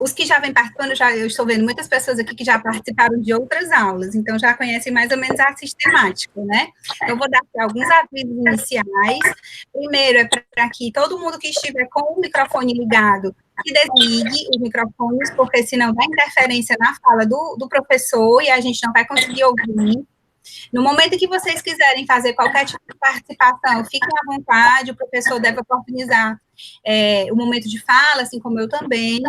os que já vêm participando, eu estou vendo muitas pessoas aqui que já participaram de outras aulas, então já conhecem mais ou menos a sistemática, né? Eu vou dar aqui alguns avisos iniciais. Primeiro é para que todo mundo que estiver com o microfone ligado, que desligue os microfones, porque senão dá interferência na fala do professor e a gente não vai conseguir ouvir. No momento que vocês quiserem fazer qualquer tipo de participação, fiquem à vontade, o professor deve oportunizar o momento de fala, assim como eu também,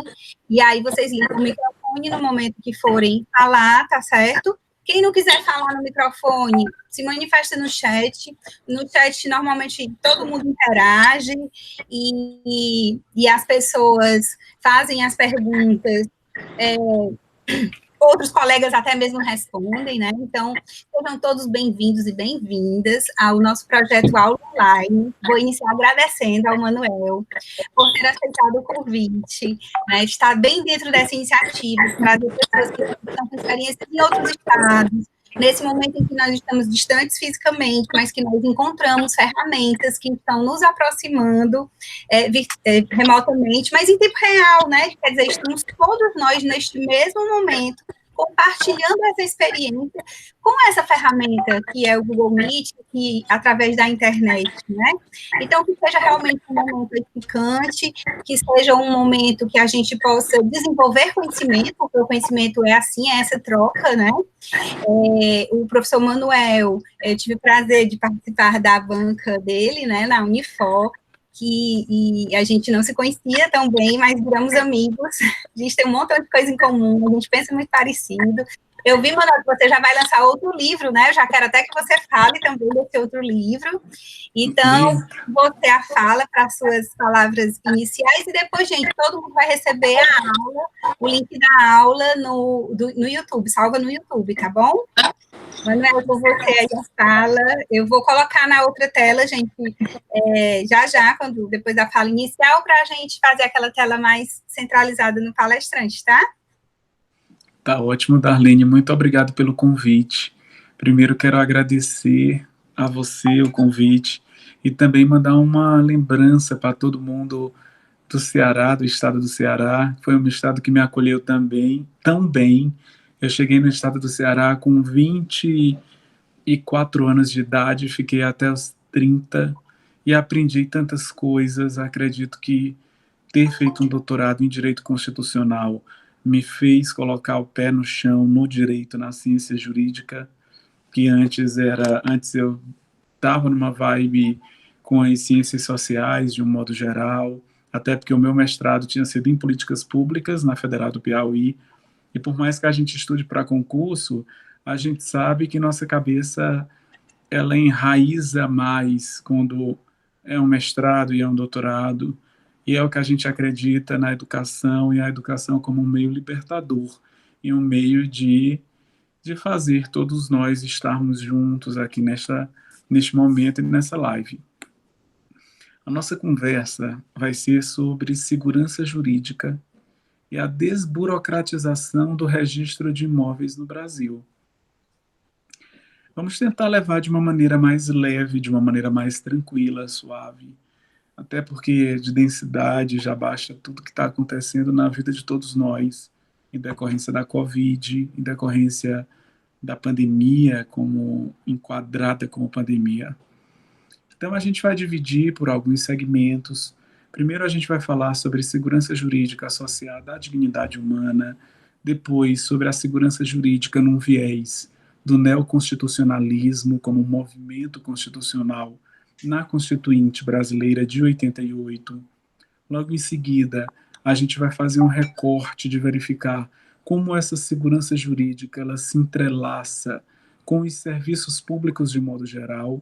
e aí vocês ligam o microfone no momento que forem falar, tá certo? Quem não quiser falar no microfone, se manifesta no chat. No chat, normalmente, todo mundo interage e as pessoas fazem as perguntas, outros colegas até mesmo respondem, né? Então, sejam todos bem-vindos e bem-vindas ao nosso projeto Aula Online. Vou iniciar agradecendo ao Manuel por ter aceitado o convite, né? Estar bem dentro dessa iniciativa, trazer pessoas que estão com experiências em outros estados, nesse momento em que nós estamos distantes fisicamente, mas que nós encontramos ferramentas que estão nos aproximando remotamente, mas em tempo real, né? Quer dizer, estamos todos nós neste mesmo momento compartilhando essa experiência com essa ferramenta que é o Google Meet, que através da internet, né? Então, que seja realmente um momento edificante, que seja um momento que a gente possa desenvolver conhecimento, porque o conhecimento é assim, é essa troca, né? O professor Manuel, eu tive o prazer de participar da banca dele, né, na Unifor, e a gente não se conhecia tão bem, mas viramos amigos, a gente tem um montão de coisa em comum, a gente pensa muito parecido. Eu vi, Manuel, que você já vai lançar outro livro, né? Eu já quero até que você fale também desse outro livro. Então, você a fala para as suas palavras iniciais e depois, gente, todo mundo vai receber a aula, o link da aula no YouTube, salva no YouTube, tá bom? Manuel, com você aí a fala, eu vou colocar na outra tela, gente, já, depois da fala inicial, para a gente fazer aquela tela mais centralizada no palestrante, tá? Tá ótimo, Darlene, muito obrigado pelo convite. Primeiro quero agradecer a você o convite e também mandar uma lembrança para todo mundo do Ceará, do estado do Ceará. Foi um estado que me acolheu também, tão bem. Eu cheguei no estado do Ceará com 24 anos de idade, fiquei até os 30 e aprendi tantas coisas. Acredito que ter feito um doutorado em Direito Constitucional me fez colocar o pé no chão no direito, na ciência jurídica, que antes eu estava numa vibe com as ciências sociais de um modo geral, até porque o meu mestrado tinha sido em políticas públicas na Federal do Piauí, e por mais que a gente estude para concurso, a gente sabe que nossa cabeça ela enraiza mais quando é um mestrado e é um doutorado, e é o que a gente acredita na educação, e a educação como um meio libertador, e um meio de fazer todos nós estarmos juntos aqui neste momento e nessa live. A nossa conversa vai ser sobre segurança jurídica e a desburocratização do registro de imóveis no Brasil. Vamos tentar levar de uma maneira mais leve, de uma maneira mais tranquila, suave, até porque de densidade já basta tudo que está acontecendo na vida de todos nós, em decorrência da Covid, em decorrência da pandemia, como enquadrada como pandemia. Então a gente vai dividir por alguns segmentos. Primeiro a gente vai falar sobre segurança jurídica associada à dignidade humana, depois sobre a segurança jurídica num viés do neoconstitucionalismo como movimento constitucional na Constituinte Brasileira de 88. Logo em seguida, a gente vai fazer um recorte de verificar como essa segurança jurídica ela se entrelaça com os serviços públicos de modo geral,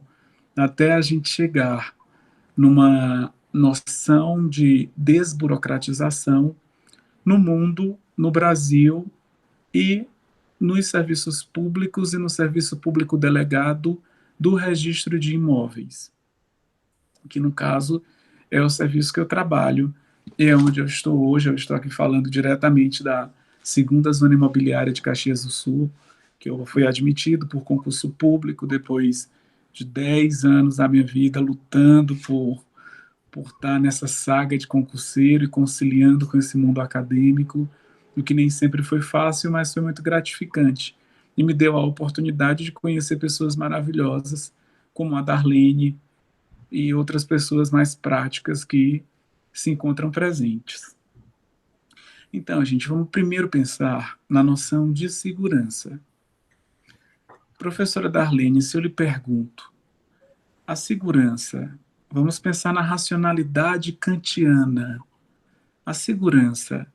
até a gente chegar numa noção de desburocratização no mundo, no Brasil e nos serviços públicos e no serviço público delegado do registro de imóveis, que no caso é o serviço que eu trabalho e é onde eu estou hoje. Eu estou aqui falando diretamente da segunda zona imobiliária de Caxias do Sul, que eu fui admitido por concurso público depois de 10 anos da minha vida lutando por estar nessa saga de concurseiro e conciliando com esse mundo acadêmico. o que nem sempre foi fácil, mas foi muito gratificante. E me deu a oportunidade de conhecer pessoas maravilhosas, como a Darlene e outras pessoas mais práticas que se encontram presentes. Então, gente, vamos primeiro pensar na noção de segurança. Professora Darlene, se eu lhe pergunto, a segurança, vamos pensar na racionalidade kantiana. A segurança,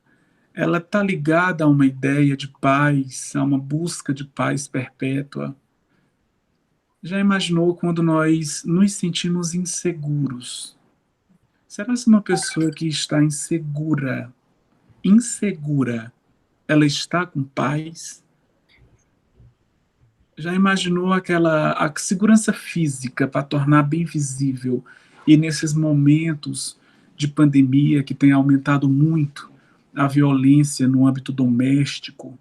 ela está ligada a uma ideia de paz, a uma busca de paz perpétua. Já imaginou quando nós nos sentimos inseguros? Será que uma pessoa que está insegura, ela está com paz? Já imaginou a segurança física para tornar bem visível? E nesses momentos de pandemia que tem aumentado muito a violência no âmbito doméstico,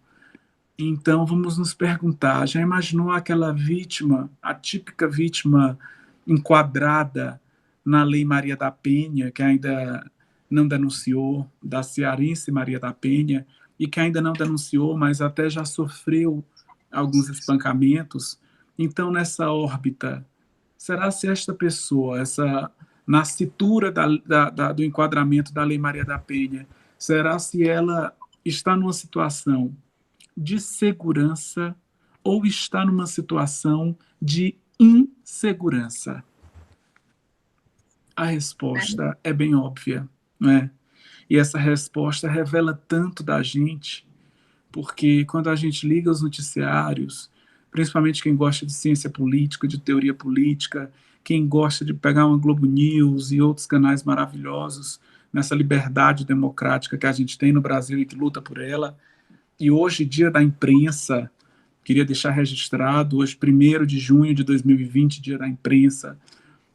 então vamos nos perguntar, já imaginou aquela vítima, a típica vítima enquadrada na Lei Maria da Penha, que ainda não denunciou, da cearense Maria da Penha, e que ainda não denunciou, mas até já sofreu alguns espancamentos? Então, nessa órbita, será se esta pessoa, na cintura do enquadramento da Lei Maria da Penha, será se ela está numa situação de segurança ou está numa situação de insegurança? A resposta é bem óbvia, não é? E essa resposta revela tanto da gente, porque quando a gente liga os noticiários, principalmente quem gosta de ciência política, de teoria política, quem gosta de pegar uma Globo News e outros canais maravilhosos nessa liberdade democrática que a gente tem no Brasil e que luta por ela. E hoje, dia da imprensa, queria deixar registrado, hoje, 1º de junho de 2020, dia da imprensa.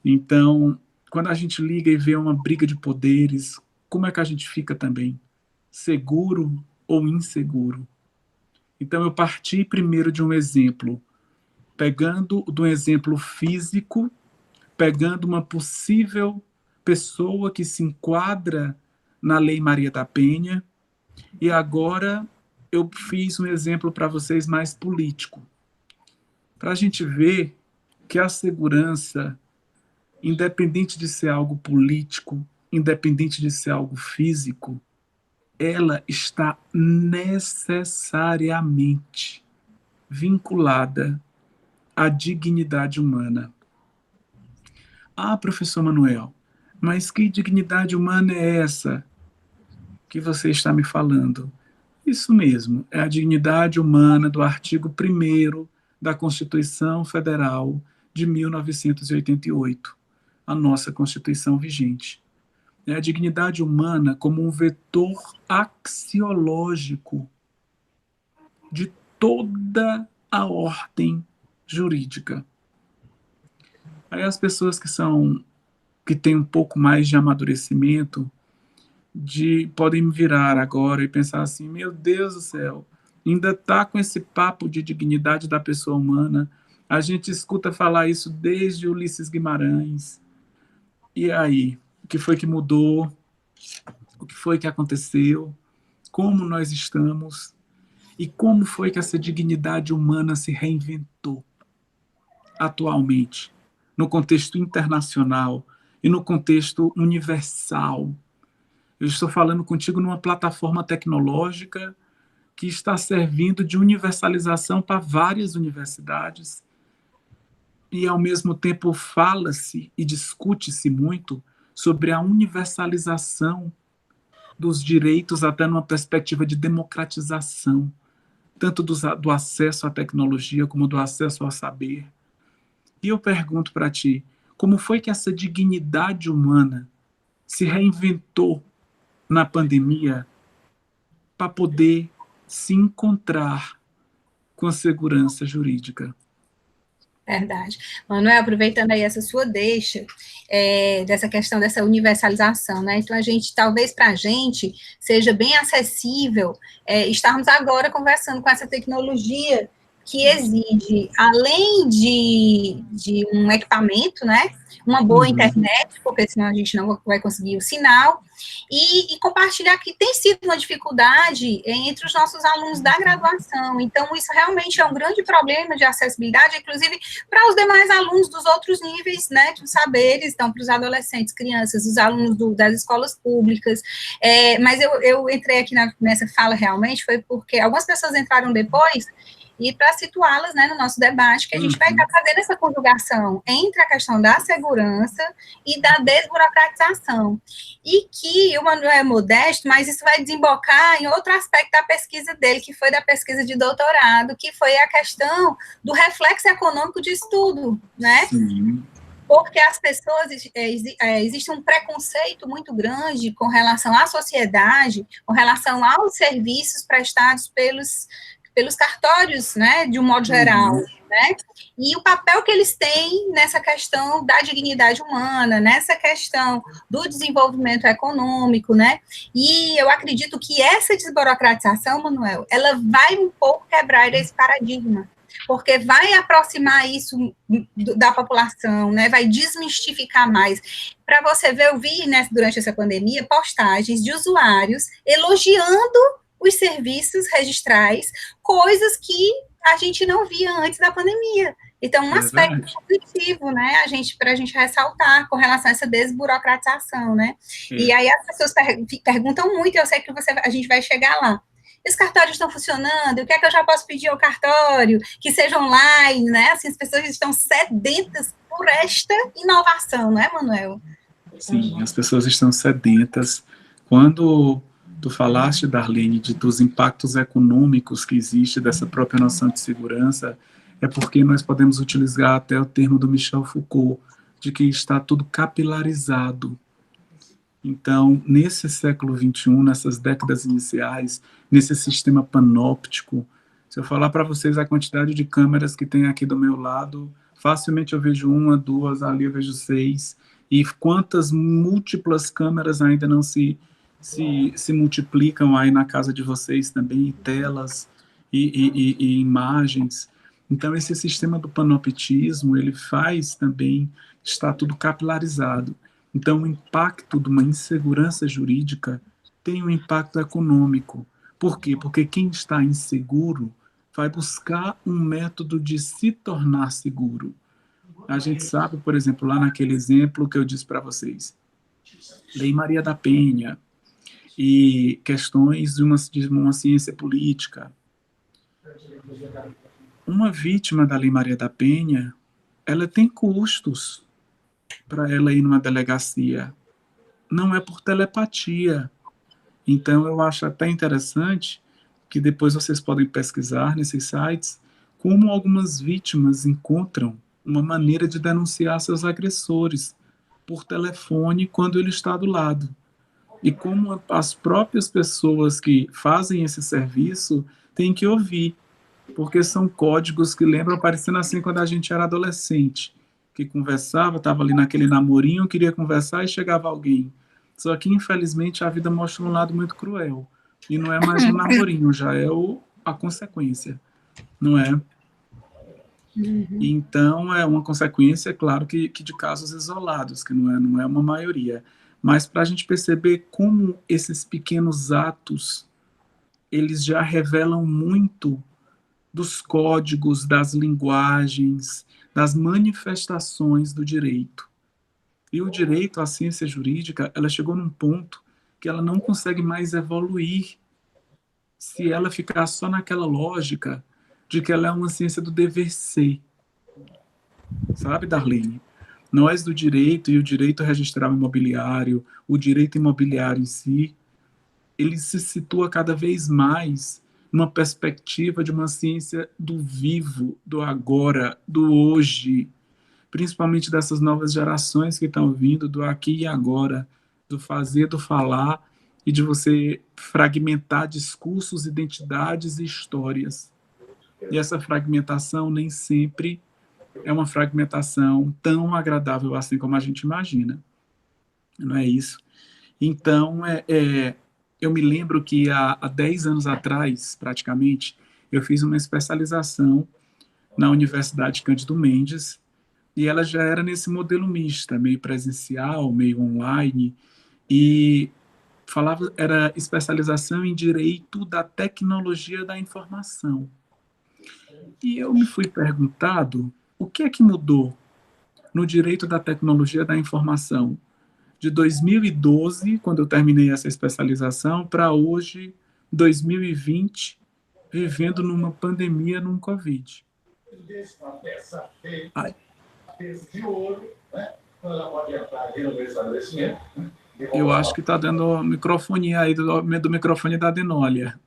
Então, quando a gente liga e vê uma briga de poderes, como é que a gente fica também? Seguro ou inseguro? Então, eu parti primeiro de um exemplo, pegando do exemplo físico, pegando uma possível pessoa que se enquadra na Lei Maria da Penha, e agora eu fiz um exemplo para vocês mais político, para a gente ver que a segurança, independente de ser algo político, independente de ser algo físico, ela está necessariamente vinculada à dignidade humana. Ah, professor Manuel, mas que dignidade humana é essa que você está me falando? Isso mesmo, é a dignidade humana do artigo 1º da Constituição Federal de 1988, a nossa Constituição vigente. É a dignidade humana como um vetor axiológico de toda a ordem jurídica. Aí as pessoas que têm um pouco mais de amadurecimento podem me virar agora e pensar assim, meu Deus do céu, ainda está com esse papo de dignidade da pessoa humana, a gente escuta falar isso desde Ulisses Guimarães. E aí, o que foi que mudou? O que foi que aconteceu? Como nós estamos? E como foi que essa dignidade humana se reinventou atualmente, no contexto internacional e no contexto universal? Eu estou falando contigo numa plataforma tecnológica que está servindo de universalização para várias universidades. E, ao mesmo tempo, fala-se e discute-se muito sobre a universalização dos direitos, até numa perspectiva de democratização, tanto do acesso à tecnologia como do acesso ao saber. E eu pergunto para ti, como foi que essa dignidade humana se reinventou na pandemia para poder se encontrar com a segurança jurídica? Verdade. Manuel, aproveitando aí essa sua deixa, dessa questão dessa universalização, né? Então, talvez para a gente, seja bem acessível estarmos agora conversando com essa tecnologia que exige, além de um equipamento, né, uma boa internet, porque senão a gente não vai conseguir o sinal, e compartilhar que tem sido uma dificuldade entre os nossos alunos da graduação. Então, isso realmente é um grande problema de acessibilidade, inclusive para os demais alunos dos outros níveis, né, de saberes, então, para os adolescentes, crianças, os alunos das escolas públicas. Mas eu entrei aqui nessa fala realmente, foi porque algumas pessoas entraram depois, e para situá-las, né, no nosso debate, que a gente vai estar fazendo essa conjugação entre a questão da segurança e da desburocratização. E que o Manuel é modesto, mas isso vai desembocar em outro aspecto da pesquisa dele, que foi da pesquisa de doutorado, que foi a questão do reflexo econômico de estudo, né? Sim. Porque as pessoas, existe um preconceito muito grande com relação à sociedade, com relação aos serviços prestados pelos cartórios, né, de um modo geral, né, e o papel que eles têm nessa questão da dignidade humana, nessa questão do desenvolvimento econômico, né, e eu acredito que essa desburocratização, Manuel, ela vai um pouco quebrar esse paradigma, porque vai aproximar isso da população, né, vai desmistificar mais. Para você ver, eu vi, né, durante essa pandemia, postagens de usuários elogiando os serviços registrais, coisas que a gente não via antes da pandemia. Então, um aspecto positivo, né, para a gente ressaltar com relação a essa desburocratização, né? E aí as pessoas perguntam muito, eu sei que a gente vai chegar lá. Os cartórios estão funcionando? O que é que eu já posso pedir ao cartório? Que seja online, né? Assim, as pessoas estão sedentas por esta inovação, não é, Manuel? Sim, as pessoas estão sedentas. Quando tu falaste, Darlene, dos impactos econômicos que existe dessa própria noção de segurança, é porque nós podemos utilizar até o termo do Michel Foucault, de que está tudo capilarizado. Então, nesse século XXI, nessas décadas iniciais, nesse sistema panóptico, se eu falar para vocês a quantidade de câmeras que tem aqui do meu lado, facilmente eu vejo uma, duas, ali eu vejo 6, e quantas múltiplas câmeras ainda não se multiplicam aí na casa de vocês também, telas e imagens. Então, esse sistema do panoptismo, ele faz também, está tudo capilarizado. Então, o impacto de uma insegurança jurídica tem um impacto econômico. Por quê? Porque quem está inseguro vai buscar um método de se tornar seguro. A gente sabe, por exemplo, lá naquele exemplo que eu disse para vocês, Lei Maria da Penha e questões de uma ciência política. Uma vítima da Lei Maria da Penha, ela tem custos para ela ir numa delegacia. Não é por telepatia. Então, eu acho até interessante que depois vocês podem pesquisar nesses sites como algumas vítimas encontram uma maneira de denunciar seus agressores por telefone quando ele está do lado. E como as próprias pessoas que fazem esse serviço têm que ouvir, porque são códigos que lembram aparecendo assim quando a gente era adolescente, que conversava, estava ali naquele namorinho, queria conversar e chegava alguém. Só que, infelizmente, a vida mostra um lado muito cruel. E não é mais um namorinho, já é a consequência, não é? Então, é uma consequência, claro, que de casos isolados, que não é uma maioria. Mas para a gente perceber como esses pequenos atos, eles já revelam muito dos códigos, das linguagens, das manifestações do direito. E o direito, a ciência jurídica, ela chegou num ponto que ela não consegue mais evoluir se ela ficar só naquela lógica de que ela é uma ciência do dever ser. Sabe, Darlene? Nós do direito e o direito registral imobiliário, o direito imobiliário em si, ele se situa cada vez mais numa perspectiva de uma ciência do vivo, do agora, do hoje, principalmente dessas novas gerações que estão vindo, do aqui e agora, do fazer, do falar, e de você fragmentar discursos, identidades e histórias. E essa fragmentação nem sempre é uma fragmentação tão agradável assim como a gente imagina. Não é isso? Então, eu me lembro que há 10 anos atrás, praticamente, eu fiz uma especialização na Universidade Cândido Mendes, e ela já era nesse modelo misto, meio presencial, meio online, e era especialização em Direito da Tecnologia da Informação. E eu me fui perguntado o que é que mudou no Direito da Tecnologia da Informação de 2012, quando eu terminei essa especialização, para hoje, 2020, vivendo numa pandemia, num Covid. Ai. Eu acho que está dando microfonia aí do microfone da Denólia.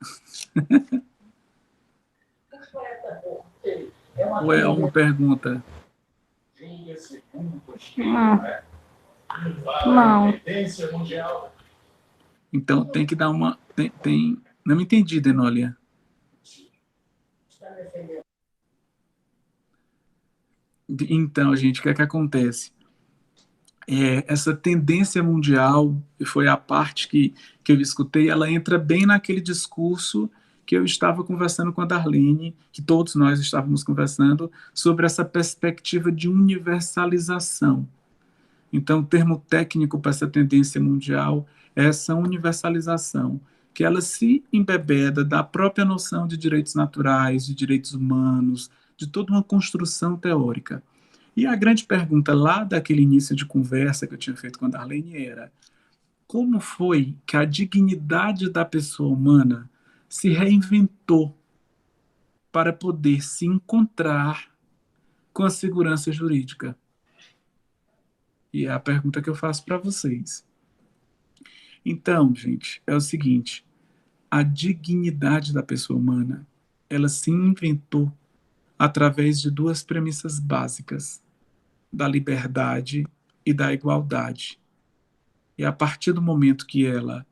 Ou é uma pergunta? Não. Então tem que dar uma... Não me entendi, Denólia. Então, gente, o que é que acontece? Essa tendência mundial, e foi a parte que eu escutei, ela entra bem naquele discurso que eu estava conversando com a Darlene, que todos nós estávamos conversando, sobre essa perspectiva de universalização. Então, o termo técnico para essa tendência mundial é essa universalização, que ela se embebeda da própria noção de direitos naturais, de direitos humanos, de toda uma construção teórica. E a grande pergunta lá daquele início de conversa que eu tinha feito com a Darlene era: como foi que a dignidade da pessoa humana se reinventou para poder se encontrar com a segurança jurídica? E é a pergunta que eu faço para vocês. Então, gente, é o seguinte: a dignidade da pessoa humana, ela se inventou através de duas premissas básicas, da liberdade e da igualdade. E a partir do momento que ela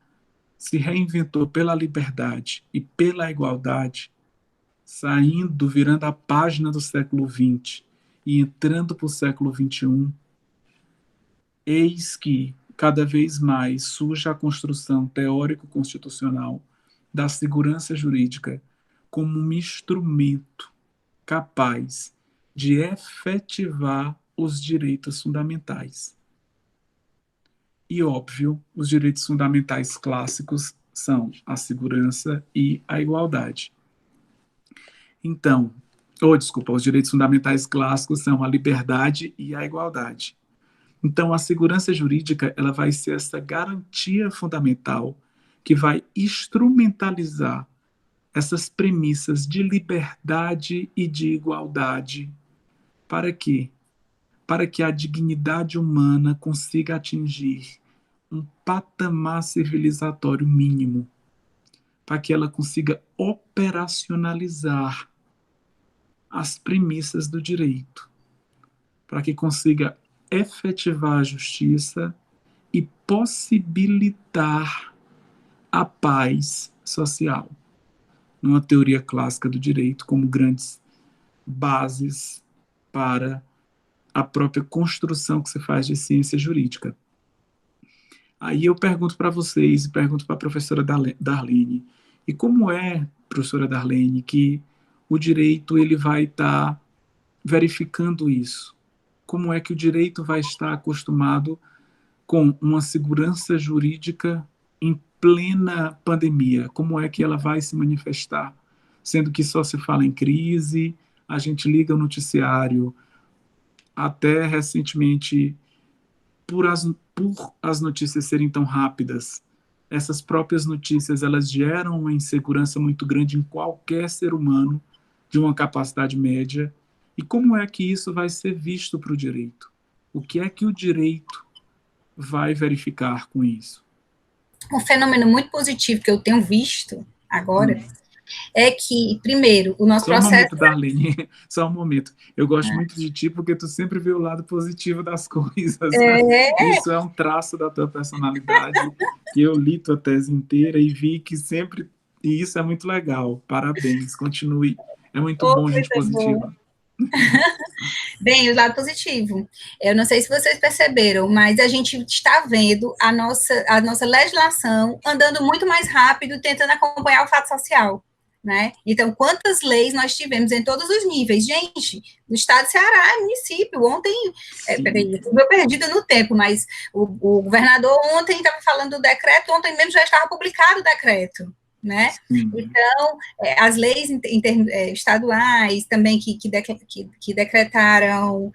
se reinventou pela liberdade e pela igualdade, saindo, virando a página do século XX e entrando para o século XXI, eis que cada vez mais surge a construção teórico-constitucional da segurança jurídica como um instrumento capaz de efetivar os direitos fundamentais. E, óbvio, os direitos fundamentais clássicos são a segurança e a igualdade. Então, os direitos fundamentais clássicos são a liberdade e a igualdade. Então, a segurança jurídica, ela vai ser essa garantia fundamental que vai instrumentalizar essas premissas de liberdade e de igualdade. Para quê? Para que a dignidade humana consiga atingir um patamar civilizatório mínimo, para que ela consiga operacionalizar as premissas do direito, para que consiga efetivar a justiça e possibilitar a paz social, numa teoria clássica do direito, como grandes bases para a própria construção que se faz de ciência jurídica. Aí eu pergunto para vocês, pergunto para a professora Darlene, e como é, professora Darlene, que o direito ele vai estar verificando isso? Como é que o direito vai estar acostumado com uma segurança jurídica em plena pandemia? Como é que ela vai se manifestar? Sendo que só se fala em crise, a gente liga o noticiário, até recentemente, por as notícias serem tão rápidas, essas próprias notícias elas geram uma insegurança muito grande em qualquer ser humano de uma capacidade média. E como é que isso vai ser visto para o direito? O que é que o direito vai verificar com isso? Um fenômeno muito positivo que eu tenho visto agora é que, primeiro, o nosso processo... Só um momento, Darlene, só um momento. Eu gosto muito de ti porque tu sempre vê o lado positivo das coisas. Isso é um traço da tua personalidade, que eu li tua tese inteira e vi que sempre... E isso é muito legal. Parabéns, continue. É muito bom, gente positiva. Bem, o lado positivo. Eu não sei se vocês perceberam, mas a gente está vendo a nossa legislação andando muito mais rápido, tentando acompanhar o fato social. né? Então, quantas leis nós tivemos em todos os níveis? Gente, no estado do Ceará, é município. Ontem, peraí, estou perdida no tempo, mas o governador ontem estava falando do decreto, ontem mesmo já estava publicado o decreto, né? Então, as leis estaduais também que decretaram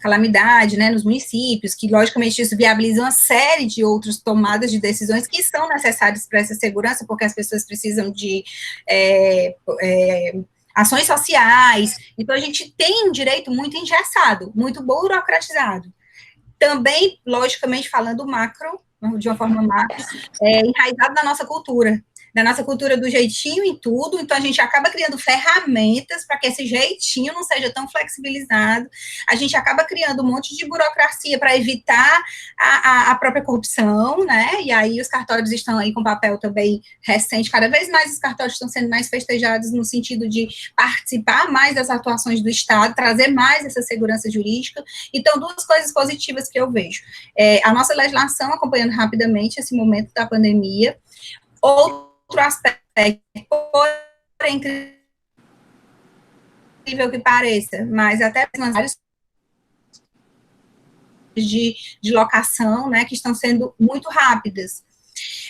calamidade, né, nos municípios, que logicamente isso viabiliza uma série de outras tomadas de decisões que são necessárias para essa segurança, porque as pessoas precisam de ações sociais. Então a gente tem um direito muito engessado, muito burocratizado. Também, logicamente, falando macro, de uma forma macro, enraizado na nossa cultura, do jeitinho em tudo, então a gente acaba criando ferramentas para que esse jeitinho não seja tão flexibilizado, a gente acaba criando um monte de burocracia para evitar a própria corrupção, né, e aí os cartórios estão aí com papel também recente, cada vez mais os cartórios estão sendo mais festejados no sentido de participar mais das atuações do Estado, trazer mais essa segurança jurídica. Então, duas coisas positivas que eu vejo. A nossa legislação, acompanhando rapidamente esse momento da pandemia. Outro aspecto, por incrível que pareça, mas até vários de locação, né, que estão sendo muito rápidas.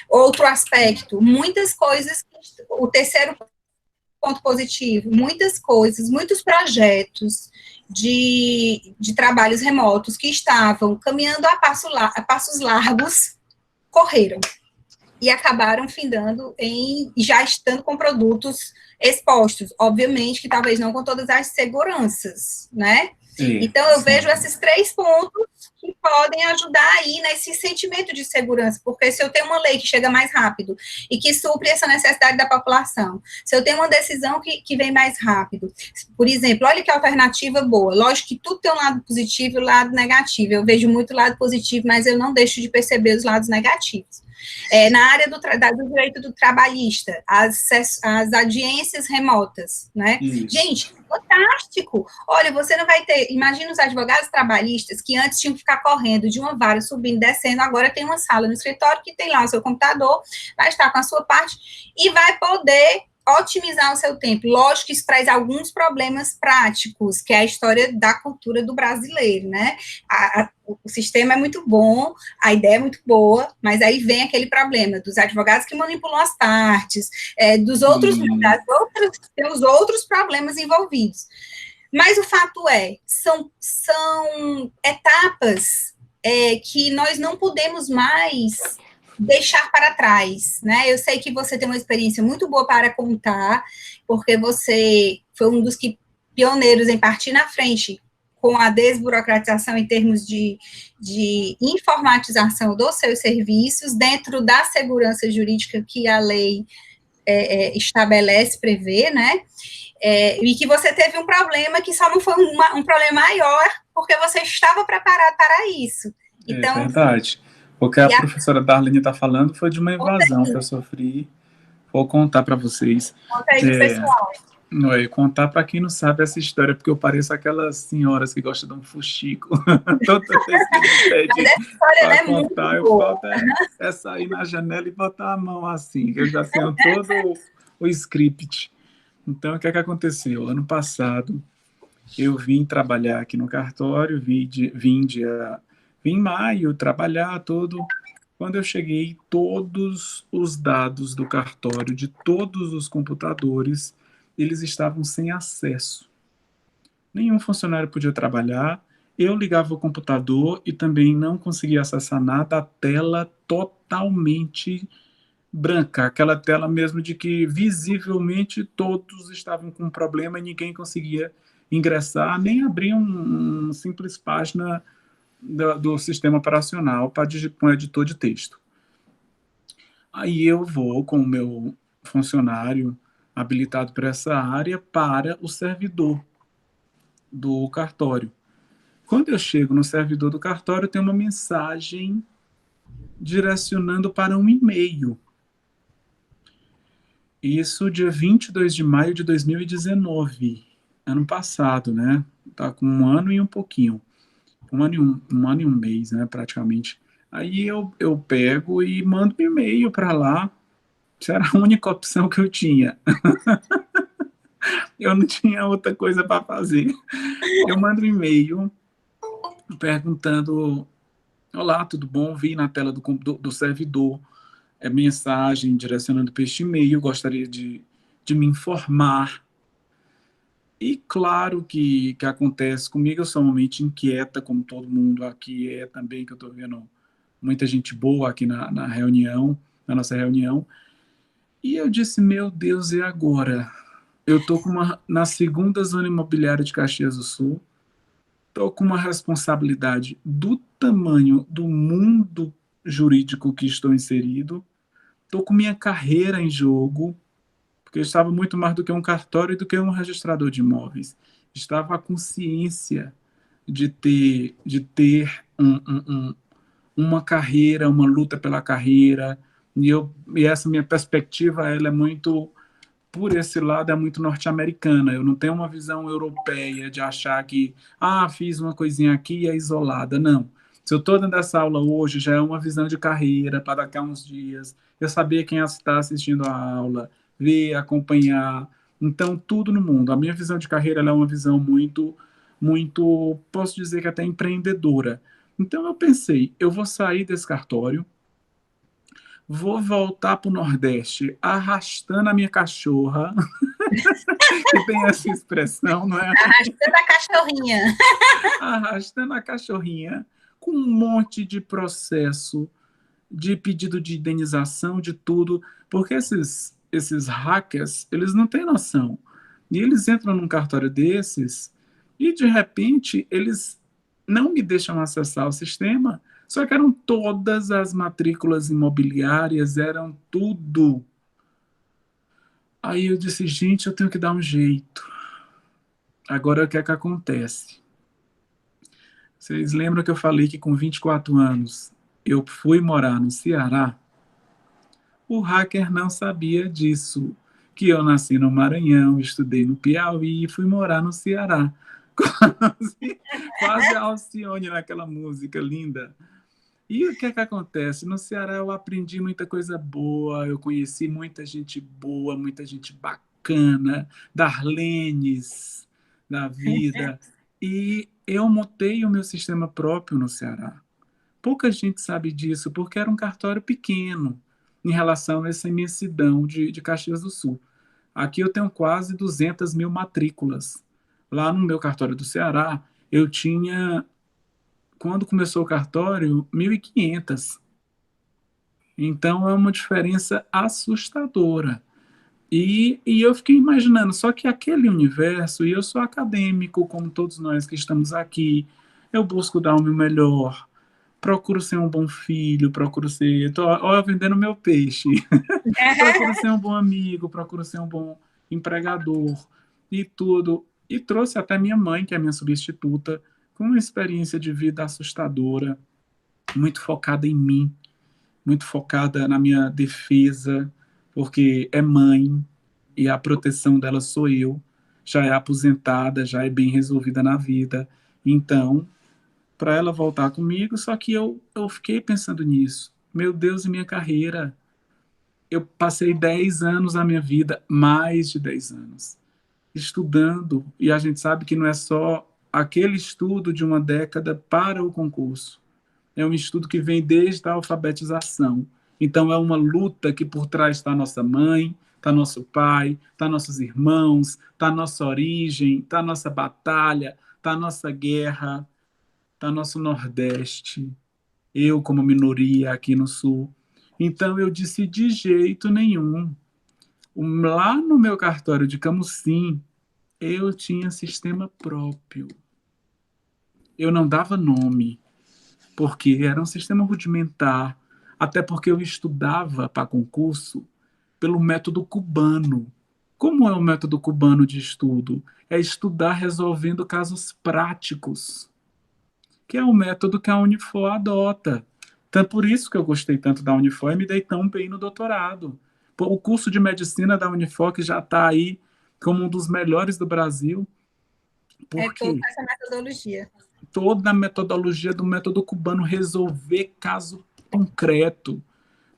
Outro aspecto, muitas coisas, o terceiro ponto positivo, muitas coisas, muitos projetos de trabalhos remotos que estavam caminhando a passos largos, correram e acabaram findando já estando com produtos expostos, obviamente que talvez não com todas as seguranças, né? Então, eu vejo esses 3 pontos que podem ajudar aí nesse sentimento de segurança, porque se eu tenho uma lei que chega mais rápido e que supre essa necessidade da população, se eu tenho uma decisão que vem mais rápido, por exemplo, olha que alternativa boa, lógico que tudo tem um lado positivo e um lado negativo, eu vejo muito lado positivo, mas eu não deixo de perceber os lados negativos. Na área do direito do trabalhista, as audiências remotas, né? Isso. Gente, fantástico! Olha, você não vai ter, imagina os advogados trabalhistas que antes tinham que ficar correndo de uma vara, subindo, descendo, agora tem uma sala no escritório que tem lá o seu computador, vai estar com a sua parte e vai poder otimizar o seu tempo. Lógico que isso traz alguns problemas práticos, que é a história da cultura do brasileiro, né? O sistema é muito bom, a ideia é muito boa, mas aí vem aquele problema dos advogados que manipulam as partes, dos outros, tem os outros problemas envolvidos. Mas o fato são etapas que nós não podemos mais deixar para trás, né? Eu sei que você tem uma experiência muito boa para contar, porque você foi um dos pioneiros em partir na frente com a desburocratização em termos de informatização dos seus serviços, dentro da segurança jurídica que a lei estabelece, prevê, né? E que você teve um problema que só não foi um problema maior, porque você estava preparado para isso. Então, é verdade. O que a professora Darlene está falando foi de uma invasão que eu sofri. Vou contar para vocês. Conta aí, pessoal. Contar para quem não sabe essa história, porque eu pareço aquelas senhoras que gostam de um fuxico. Toda vez que me pede para contar, eu falo sair na janela e botar a mão assim, que eu já tenho todo o script. Então, o que aconteceu? Ano passado, eu vim trabalhar aqui no cartório, vim em maio trabalhar tudo. Quando eu cheguei, todos os dados do cartório, de todos os computadores, eles estavam sem acesso. Nenhum funcionário podia trabalhar, eu ligava o computador e também não conseguia acessar nada, a tela totalmente branca, aquela tela mesmo de que visivelmente todos estavam com problema e ninguém conseguia ingressar, nem abrir uma simples página do sistema operacional para digitar um editor de texto. Aí eu vou com o meu funcionário habilitado para essa área para o servidor do cartório. Quando eu chego no servidor do cartório, tem uma mensagem direcionando para um e-mail. Isso dia 22 de maio de 2019, ano passado, né? Tá com 1 ano e um pouquinho. Um ano e um mês, né, praticamente. Aí eu pego e mando um e-mail para lá, Isso era a única opção que eu tinha. Eu não tinha outra coisa para fazer. Eu mando um e-mail perguntando: olá, tudo bom? Vi na tela do servidor mensagem direcionando para este e-mail, gostaria de me informar. E claro que acontece comigo, eu sou uma mente inquieta, como todo mundo aqui é também, que eu estou vendo muita gente boa aqui na reunião, na nossa reunião. E eu disse, meu Deus, e agora? Eu estou na segunda zona imobiliária de Caxias do Sul, estou com uma responsabilidade do tamanho do mundo jurídico que estou inserido, estou com minha carreira em jogo, porque eu estava muito mais do que um cartório e do que um registrador de imóveis. Estava a consciência de ter uma carreira, uma luta pela carreira, e essa minha perspectiva, ela é muito, por esse lado, é muito norte-americana. Eu não tenho uma visão europeia de achar que, fiz uma coisinha aqui e é isolada. Não. Se eu estou dando essa aula hoje, já é uma visão de carreira para daqui a uns dias. Eu saber quem está assistindo a aula, ver, acompanhar. Então, tudo no mundo. A minha visão de carreira ela é uma visão muito, muito, posso dizer que até empreendedora. Então, eu pensei, eu vou sair desse cartório, vou voltar para o Nordeste arrastando a minha cachorra, que tem essa expressão, não é? Arrastando a cachorrinha. Arrastando a cachorrinha com um monte de processo, de pedido de indenização, de tudo, porque esses hackers, eles não têm noção. E eles entram num cartório desses e, de repente, eles não me deixam acessar o sistema, só que eram todas as matrículas imobiliárias, eram tudo. Aí eu disse, gente, eu tenho que dar um jeito. Agora, o que é que acontece? Vocês lembram que eu falei que com 24 anos eu fui morar no Ceará? O hacker não sabia disso, que eu nasci no Maranhão, estudei no Piauí e fui morar no Ceará. Quase a Alcione naquela música linda. E o que é que acontece? No Ceará eu aprendi muita coisa boa, eu conheci muita gente boa, muita gente bacana, Darlenes da vida, e eu montei o meu sistema próprio no Ceará. Pouca gente sabe disso, porque era um cartório pequeno em relação a essa imensidão de Caxias do Sul. Aqui eu tenho quase 200 mil matrículas. Lá no meu cartório do Ceará, eu tinha, quando começou o cartório, 1.500. Então é uma diferença assustadora. E eu fiquei imaginando, só que aquele universo, e eu sou acadêmico, como todos nós que estamos aqui, eu busco dar o meu melhor, procuro ser um bom filho, procuro ser. Estou vendendo meu peixe. Procuro ser um bom amigo, procuro ser um bom empregador e tudo. E trouxe até minha mãe, que é minha substituta, com uma experiência de vida assustadora, muito focada em mim, muito focada na minha defesa, porque é mãe e a proteção dela sou eu. Já é aposentada, já é bem resolvida na vida. Então, para ela voltar comigo, só que eu fiquei pensando nisso. Meu Deus, e minha carreira? Eu passei 10 anos da minha vida, mais de 10 anos, estudando, e a gente sabe que não é só aquele estudo de uma década para o concurso. É um estudo que vem desde a alfabetização. Então, é uma luta que por trás está nossa mãe, está nosso pai, está nossos irmãos, está nossa origem, está nossa batalha, está nossa guerra, está nosso Nordeste, eu como minoria aqui no Sul. Então eu disse de jeito nenhum. Lá no meu cartório de Camusim, eu tinha sistema próprio. Eu não dava nome, porque era um sistema rudimentar, até porque eu estudava para concurso pelo método cubano. Como é o método cubano de estudo? É estudar resolvendo casos práticos, que é o método que a Unifor adota. Então, por isso que eu gostei tanto da Unifor e me dei tão bem no doutorado. O curso de medicina da Unifor, que já está aí como um dos melhores do Brasil, É toda porque essa metodologia. toda a metodologia do método cubano resolver caso concreto.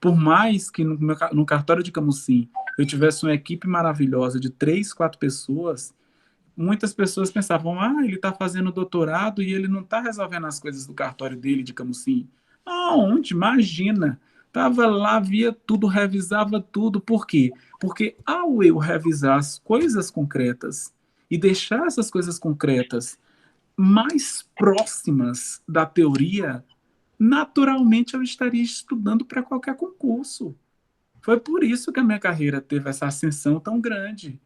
Por mais que no cartório de Camusim eu tivesse uma equipe maravilhosa de 3, 4 pessoas, muitas pessoas pensavam, ele está fazendo doutorado e ele não está resolvendo as coisas do cartório dele de Camusim. Aonde? Imagina. Estava lá, via tudo, revisava tudo. Por quê? Porque ao eu revisar as coisas concretas e deixar essas coisas concretas mais próximas da teoria, naturalmente eu estaria estudando para qualquer concurso. Foi por isso que a minha carreira teve essa ascensão tão grande.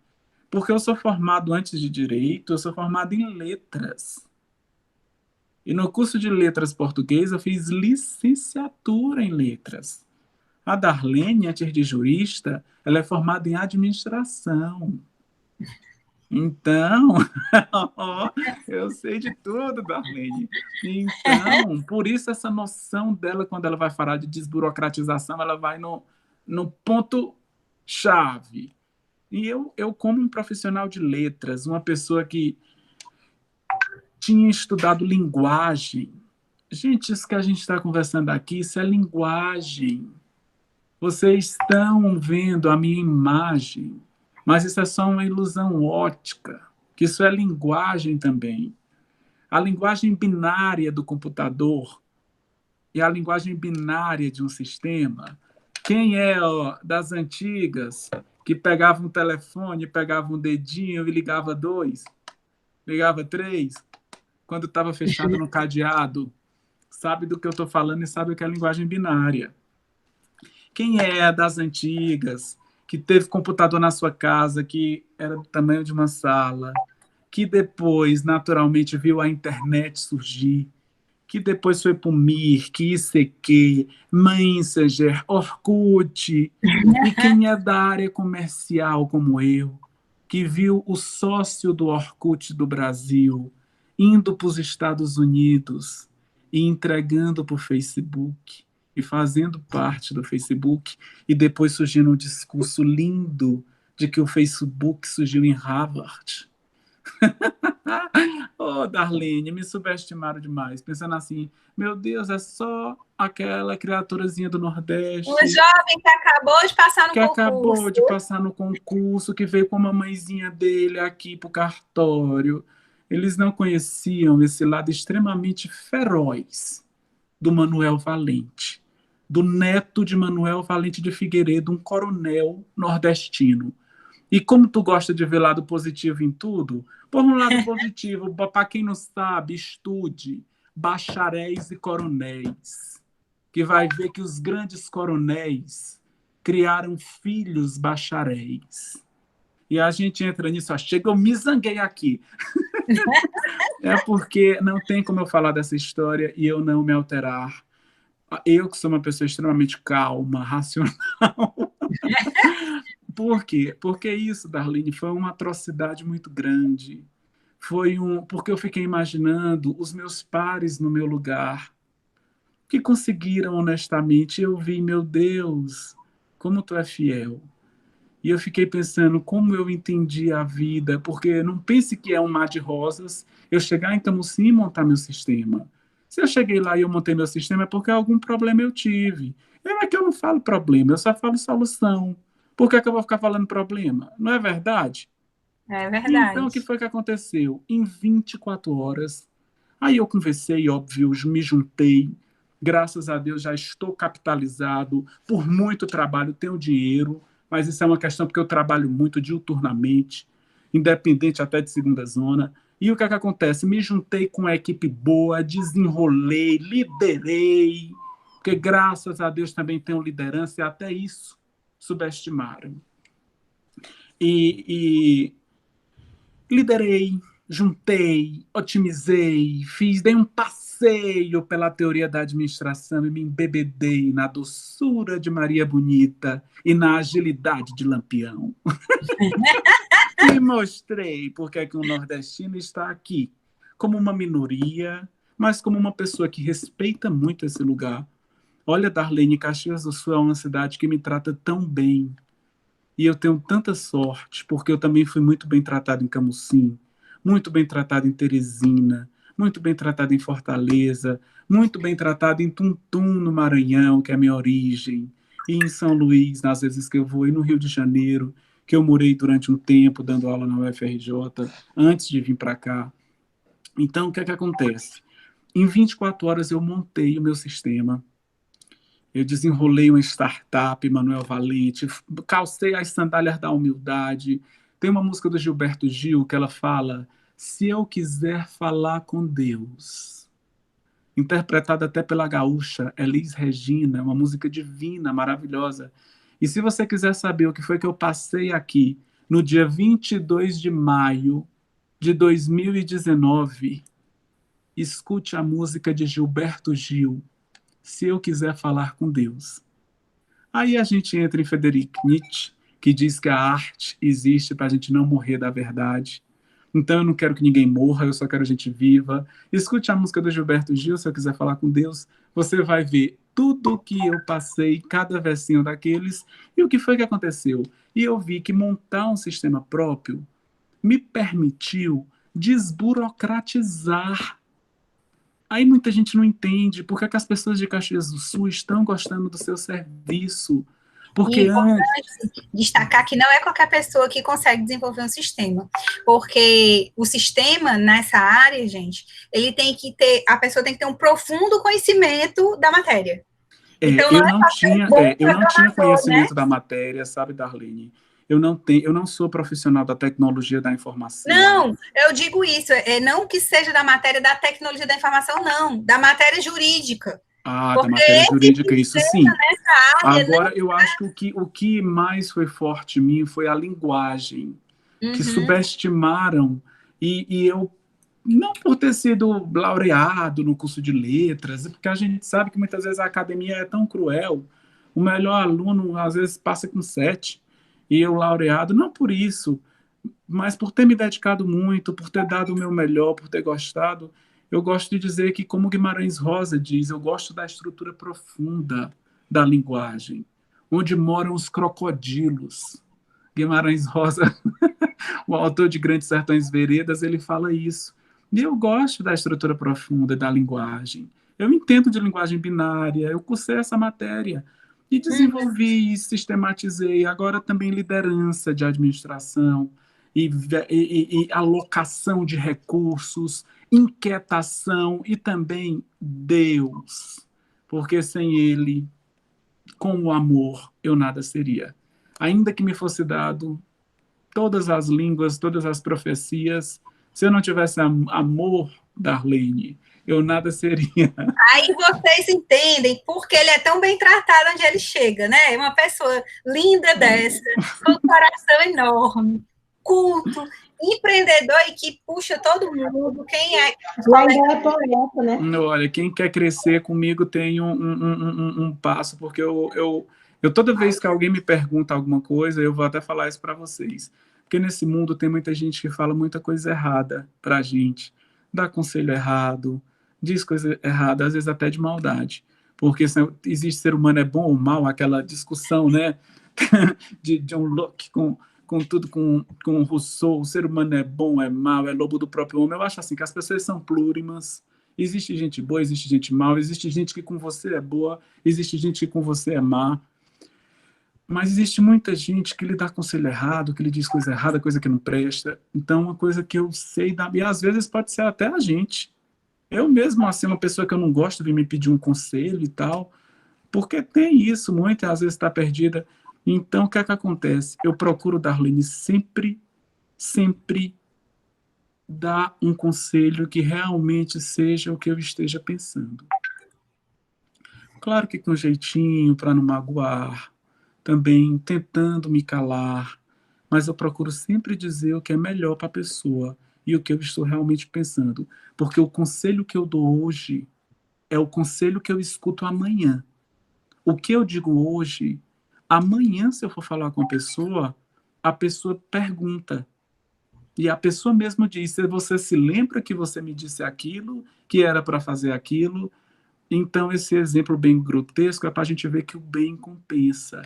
Porque eu sou formado antes de direito, eu sou formado em letras. E no curso de letras português eu fiz licenciatura em letras. A Darlene, antes de jurista, ela é formada em administração. Então, eu sei de tudo, Darlene. Então, por isso essa noção dela, quando ela vai falar de desburocratização, ela vai no ponto-chave. E eu, como um profissional de letras, uma pessoa que tinha estudado linguagem, gente, isso que a gente está conversando aqui, isso é linguagem. Vocês estão vendo a minha imagem, mas isso é só uma ilusão óptica, que isso é linguagem também. A linguagem binária do computador e a linguagem binária de um sistema. Quem é das antigas que pegava um telefone, pegava um dedinho e ligava 2, ligava 3, quando estava fechado no cadeado, sabe do que eu estou falando e sabe o que é a linguagem binária. Quem é das antigas que teve computador na sua casa que era do tamanho de uma sala, que depois, naturalmente, viu a internet surgir, que depois foi para o Mirk, ICQ, Messenger, Orkut, e quem é da área comercial como eu, que viu o sócio do Orkut do Brasil indo para os Estados Unidos e entregando para o Facebook e fazendo parte do Facebook, e depois surgindo um discurso lindo de que o Facebook surgiu em Harvard. Darlene, me subestimaram demais, pensando assim, meu Deus, é só aquela criaturazinha do Nordeste. Um jovem que acabou de passar no que concurso. Acabou de passar no concurso, que veio com a mamãezinha dele aqui pro cartório. Eles não conheciam esse lado extremamente feroz do Manuel Valente, do neto de Manuel Valente de Figueiredo, um coronel nordestino. E como tu gosta de ver lado positivo em tudo, por um lado positivo, para quem não sabe, estude bacharéis e coronéis, que vai ver que os grandes coronéis criaram filhos bacharéis. E a gente entra nisso, chega, eu me zanguei aqui. É porque não tem como eu falar dessa história e eu não me alterar. Eu que sou uma pessoa extremamente calma, racional. Por quê? Porque isso, Darlene, foi uma atrocidade muito grande. Porque eu fiquei imaginando os meus pares no meu lugar, que conseguiram honestamente. Eu vi, meu Deus, como tu é fiel. E eu fiquei pensando como eu entendi a vida, porque não pense que é um mar de rosas eu chegar em Camusim e montar meu sistema. Se eu cheguei lá e eu montei meu sistema é porque algum problema eu tive. É que eu não falo problema, eu só falo solução. Por que eu vou ficar falando problema? Não é verdade? É Então, verdade. o que foi que aconteceu? Em 24 horas, aí eu conversei, óbvio, me juntei. Graças a Deus já estou capitalizado, por muito trabalho, tenho dinheiro, mas isso é uma questão porque eu trabalho muito diuturnamente, independente até de segunda zona. E o que é que acontece? Me juntei com uma equipe boa, desenrolei, liderei, porque graças a Deus também tenho liderança e até isso subestimaram. E liderei, juntei, otimizei, dei um passeio pela teoria da administração e me embebedei na doçura de Maria Bonita e na agilidade de Lampião. E mostrei porque é que o nordestino está aqui, como uma minoria, mas como uma pessoa que respeita muito esse lugar. Olha, Darlene, Caxias do Sul é uma cidade que me trata tão bem. E eu tenho tanta sorte, porque eu também fui muito bem tratado em Camusim, muito bem tratado em Teresina, muito bem tratado em Fortaleza, muito bem tratado em Tuntum, no Maranhão, que é a minha origem. e em São Luís, nas vezes que eu vou, e no Rio de Janeiro, que eu morei durante um tempo dando aula na UFRJ, antes de vir para cá. Então, o que é que acontece? Em 24 horas eu montei o meu sistema, eu desenrolei uma startup, Manuel Valente, calcei as sandálias da humildade. Tem uma música do Gilberto Gil que ela fala: se eu quiser falar com Deus, interpretada até pela gaúcha Elis Regina, uma música divina, maravilhosa. E se você quiser saber o que foi que eu passei aqui no dia 22 de maio de 2019, escute a música de Gilberto Gil, Se Eu Quiser Falar com Deus. Aí a gente entra em Friedrich Nietzsche, que diz que a arte existe para a gente não morrer da verdade. Então eu não quero que ninguém morra, eu só quero gente viva. Escute a música do Gilberto Gil, Se Eu Quiser Falar com Deus, você vai ver tudo o que eu passei, cada versinho daqueles, e o que foi que aconteceu. E eu vi que montar um sistema próprio me permitiu desburocratizar. Aí muita gente não entende por que, é que as pessoas de Caxias do Sul estão gostando do seu serviço. E é Porque antes. importante destacar que não é qualquer pessoa que consegue desenvolver um sistema, porque o sistema nessa área, gente, ele tem que ter, a pessoa tem que ter um profundo conhecimento da matéria. Então não é só ser um bom Eu não tinha programador, né? conhecimento da matéria, sabe, Darlene? Eu não sou profissional da tecnologia da informação. Não, eu digo isso, não que seja da matéria da tecnologia da informação, não, da matéria jurídica. Ah, da Porque matéria jurídica, esse isso sim. nessa área, Agora, eu acho que o que mais foi forte em mim foi a linguagem, que subestimaram, e eu, não por ter sido laureado no curso de letras, porque a gente sabe que muitas vezes a academia é tão cruel, o melhor aluno às vezes passa com 7, e eu laureado, não por isso, mas por ter me dedicado muito, por ter dado o meu melhor, por ter gostado. Eu gosto de dizer que, como Guimarães Rosa diz, eu gosto da estrutura profunda da linguagem, onde moram os crocodilos. Guimarães Rosa, o autor de Grandes Sertões Veredas, ele fala isso. E eu gosto da estrutura profunda da linguagem. Eu entendo de linguagem binária, eu cursei essa matéria e desenvolvi, sistematizei. Agora também liderança de administração e alocação de recursos, inquietação e também Deus, porque sem Ele, com o amor, eu nada seria. Ainda que me fosse dado todas as línguas, todas as profecias, se eu não tivesse amor, Darlene, eu nada seria. aí vocês entendem porque ele é tão bem tratado onde ele chega, né? Uma pessoa linda dessa, com um coração enorme, culto, empreendedor e que puxa todo mundo. Quem é? Ainda é poeta, né? Olha, quem quer crescer comigo tem um passo, porque eu toda vez que alguém me pergunta alguma coisa, eu vou até falar isso para vocês. Porque nesse mundo tem muita gente que fala muita coisa errada para a gente, dá conselho errado, diz coisa errada, às vezes até de maldade. Porque existe ser humano é bom ou mal, aquela discussão, né, de John Locke com tudo, com Rousseau, o ser humano é bom, é mal, é lobo do próprio homem. Eu acho assim, que as pessoas são plurimas, existe gente boa, existe gente mal, existe gente que com você é boa, existe gente que com você é má, mas existe muita gente que lhe dá conselho errado, que lhe diz coisa errada, coisa que não presta. Então, uma coisa que eu sei, e às vezes pode ser até a gente. Eu mesmo, assim, uma pessoa que eu não gosto de me pedir um conselho e tal, porque tem isso, muitas vezes está perdida. Então, o que é que acontece? Eu procuro, Darlene, sempre dar um conselho que realmente seja o que eu esteja pensando. Claro que com jeitinho, para não magoar, também tentando me calar, mas eu procuro sempre dizer o que é melhor para a pessoa e o que eu estou realmente pensando. Porque o conselho que eu dou hoje é o conselho que eu escuto amanhã. O que eu digo hoje, amanhã, se eu for falar com a pessoa pergunta. E a pessoa mesmo diz: você se lembra que você me disse aquilo, que era para fazer aquilo? Então, esse exemplo bem grotesco é para a gente ver que o bem compensa.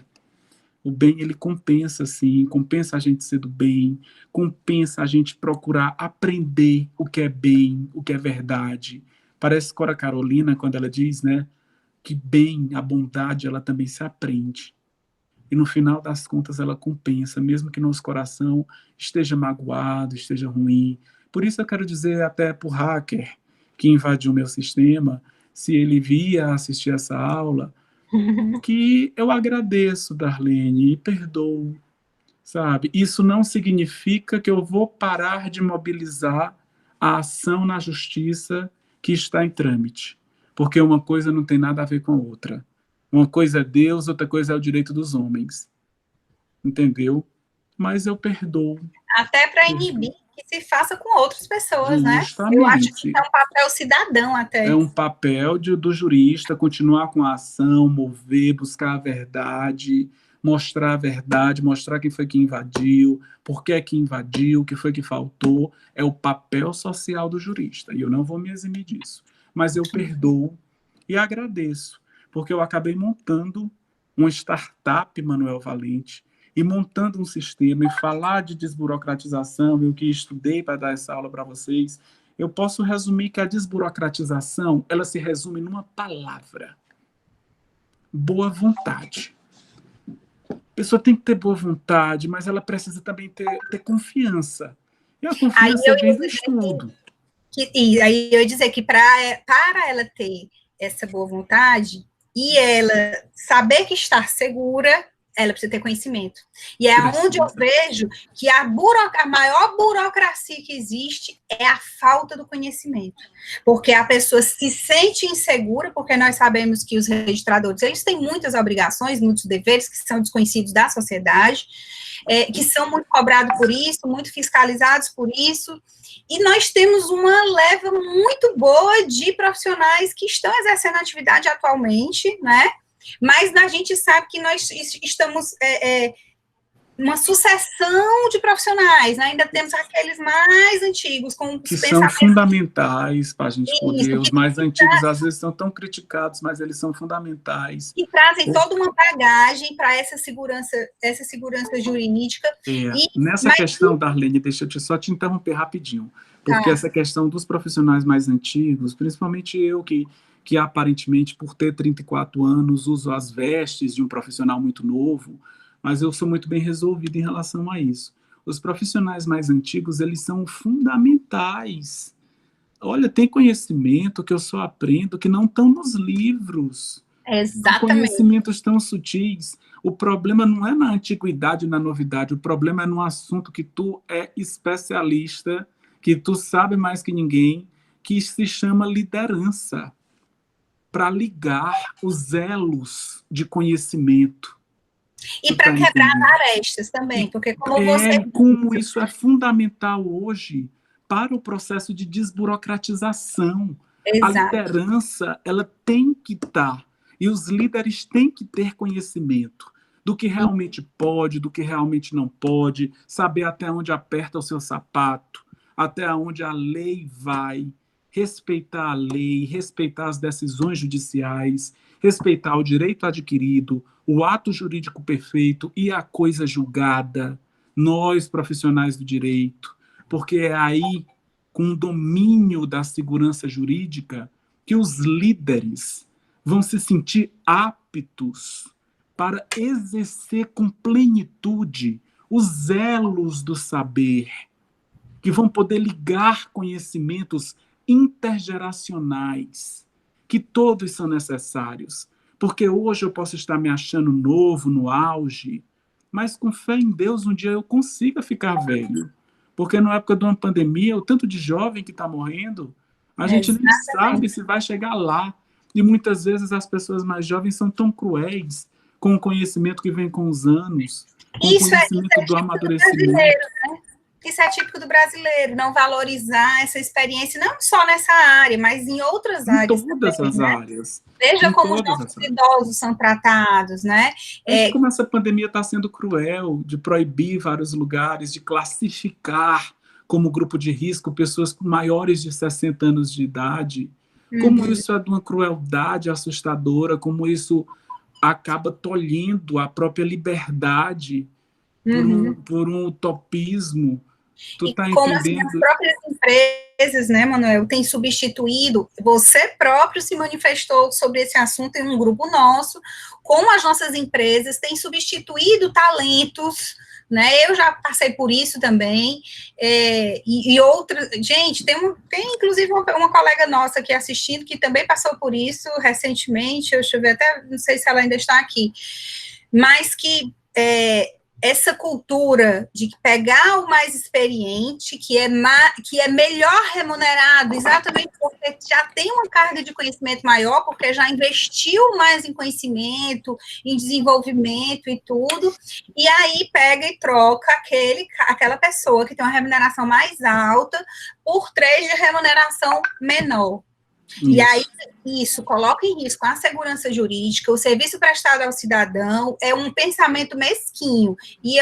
O bem, ele compensa, sim, compensa a gente ser do bem, compensa a gente procurar aprender o que é bem, o que é verdade. Parece Cora Carolina, quando ela diz, né? que bem, a bondade, ela também se aprende. E no final das contas ela compensa, mesmo que nosso coração esteja magoado, esteja ruim. Por isso eu quero dizer até para o hacker que invadiu meu sistema, se ele via assistir essa aula, que eu agradeço, Darlene, e perdoo, sabe? Isso não significa que eu vou parar de mobilizar a ação na justiça que está em trâmite, porque uma coisa não tem nada a ver com a outra. Uma coisa é Deus, outra coisa é o direito dos homens. Entendeu? Mas eu perdoo. Até para inibir que se faça com outras pessoas, justamente, né? Eu acho que é um papel cidadão até. É um papel do jurista continuar com a ação, mover, buscar a verdade, mostrar a verdade, mostrar quem foi que invadiu, por que é que invadiu, o que foi que faltou. É o papel social do jurista, e eu não vou me eximir disso. Mas eu perdoo e agradeço, porque eu acabei montando uma startup, Manuel Valente, e montando um sistema, e falar de desburocratização, eu que estudei para dar essa aula para vocês, eu posso resumir que a desburocratização, ela se resume numa palavra: boa vontade. A pessoa tem que ter boa vontade, mas ela precisa também ter confiança. E a confiança vem do estudo. E aí eu ia dizer que para ela ter essa boa vontade e ela saber que está segura, ela precisa ter conhecimento. E é onde eu vejo que a maior burocracia que existe é a falta do conhecimento. Porque a pessoa se sente insegura, porque nós sabemos que os registradores, eles têm muitas obrigações, muitos deveres que são desconhecidos da sociedade, que são muito cobrados por isso, muito fiscalizados por isso, e nós temos uma leva muito boa de profissionais que estão exercendo a atividade atualmente, né? Mas a gente sabe que nós estamos uma sucessão de profissionais, né? Ainda temos aqueles mais antigos com que são fundamentais para a gente poder. Os mais antigos às vezes são tão criticados, mas eles são fundamentais. E trazem toda uma bagagem para essa segurança jurídica. Nessa questão, Darlene, deixa eu só te interromper rapidinho, porque essa questão dos profissionais mais antigos, principalmente eu que aparentemente, por ter 34 anos, uso as vestes de um profissional muito novo, mas eu sou muito bem resolvido em relação a isso. Os profissionais mais antigos, eles são fundamentais. Olha, tem conhecimento que eu só aprendo que não estão nos livros. Exatamente. Conhecimentos tão sutis. O problema não é na antiguidade, na novidade, o problema é no assunto que tu é especialista, que tu sabe mais que ninguém, que se chama liderança, para ligar os elos de conhecimento. E para quebrar arestas também, porque como isso é fundamental hoje para o processo de desburocratização. Exato. A liderança, ela tem que estar, e os líderes têm que ter conhecimento do que realmente pode, do que realmente não pode, saber até onde aperta o seu sapato, até onde a lei vai, respeitar a lei, respeitar as decisões judiciais, respeitar o direito adquirido, o ato jurídico perfeito e a coisa julgada, nós, profissionais do direito, porque é aí, com o domínio da segurança jurídica, que os líderes vão se sentir aptos para exercer com plenitude os elos do saber, que vão poder ligar conhecimentos intergeracionais, que todos são necessários, porque hoje eu posso estar me achando novo, no auge, mas com fé em Deus um dia eu consiga ficar velho, porque na época de uma pandemia, o tanto de jovem que está morrendo, a gente nem sabe se vai chegar lá, e muitas vezes as pessoas mais jovens são tão cruéis com o conhecimento que vem com os anos, com o conhecimento do amadurecimento. Isso é típico do brasileiro, não valorizar essa experiência, não só nessa área, mas em outras áreas. Em todas as áreas. Veja como os nossos idosos são tratados, né? Como essa pandemia está sendo cruel, de proibir vários lugares, de classificar como grupo de risco pessoas maiores de 60 anos de idade. Como isso é de uma crueldade assustadora, como isso acaba tolhendo a própria liberdade por um utopismo. Tu tá como assim, entendendo? as próprias empresas, né, Manuel, têm substituído, você próprio se manifestou sobre esse assunto em um grupo nosso, como as nossas empresas têm substituído talentos, né, eu já passei por isso também, e outras, gente, tem inclusive uma colega nossa aqui assistindo, que também passou por isso recentemente, deixa eu ver, até, não sei se ela ainda está aqui, mas que essa cultura de pegar o mais experiente, que é melhor remunerado, exatamente porque já tem uma carga de conhecimento maior, porque já investiu mais em conhecimento, em desenvolvimento e tudo, e aí pega e troca aquela pessoa que tem uma remuneração mais alta por 3 de remuneração menor. Isso. E aí, isso coloca em risco a segurança jurídica, o serviço prestado ao cidadão, é um pensamento mesquinho. E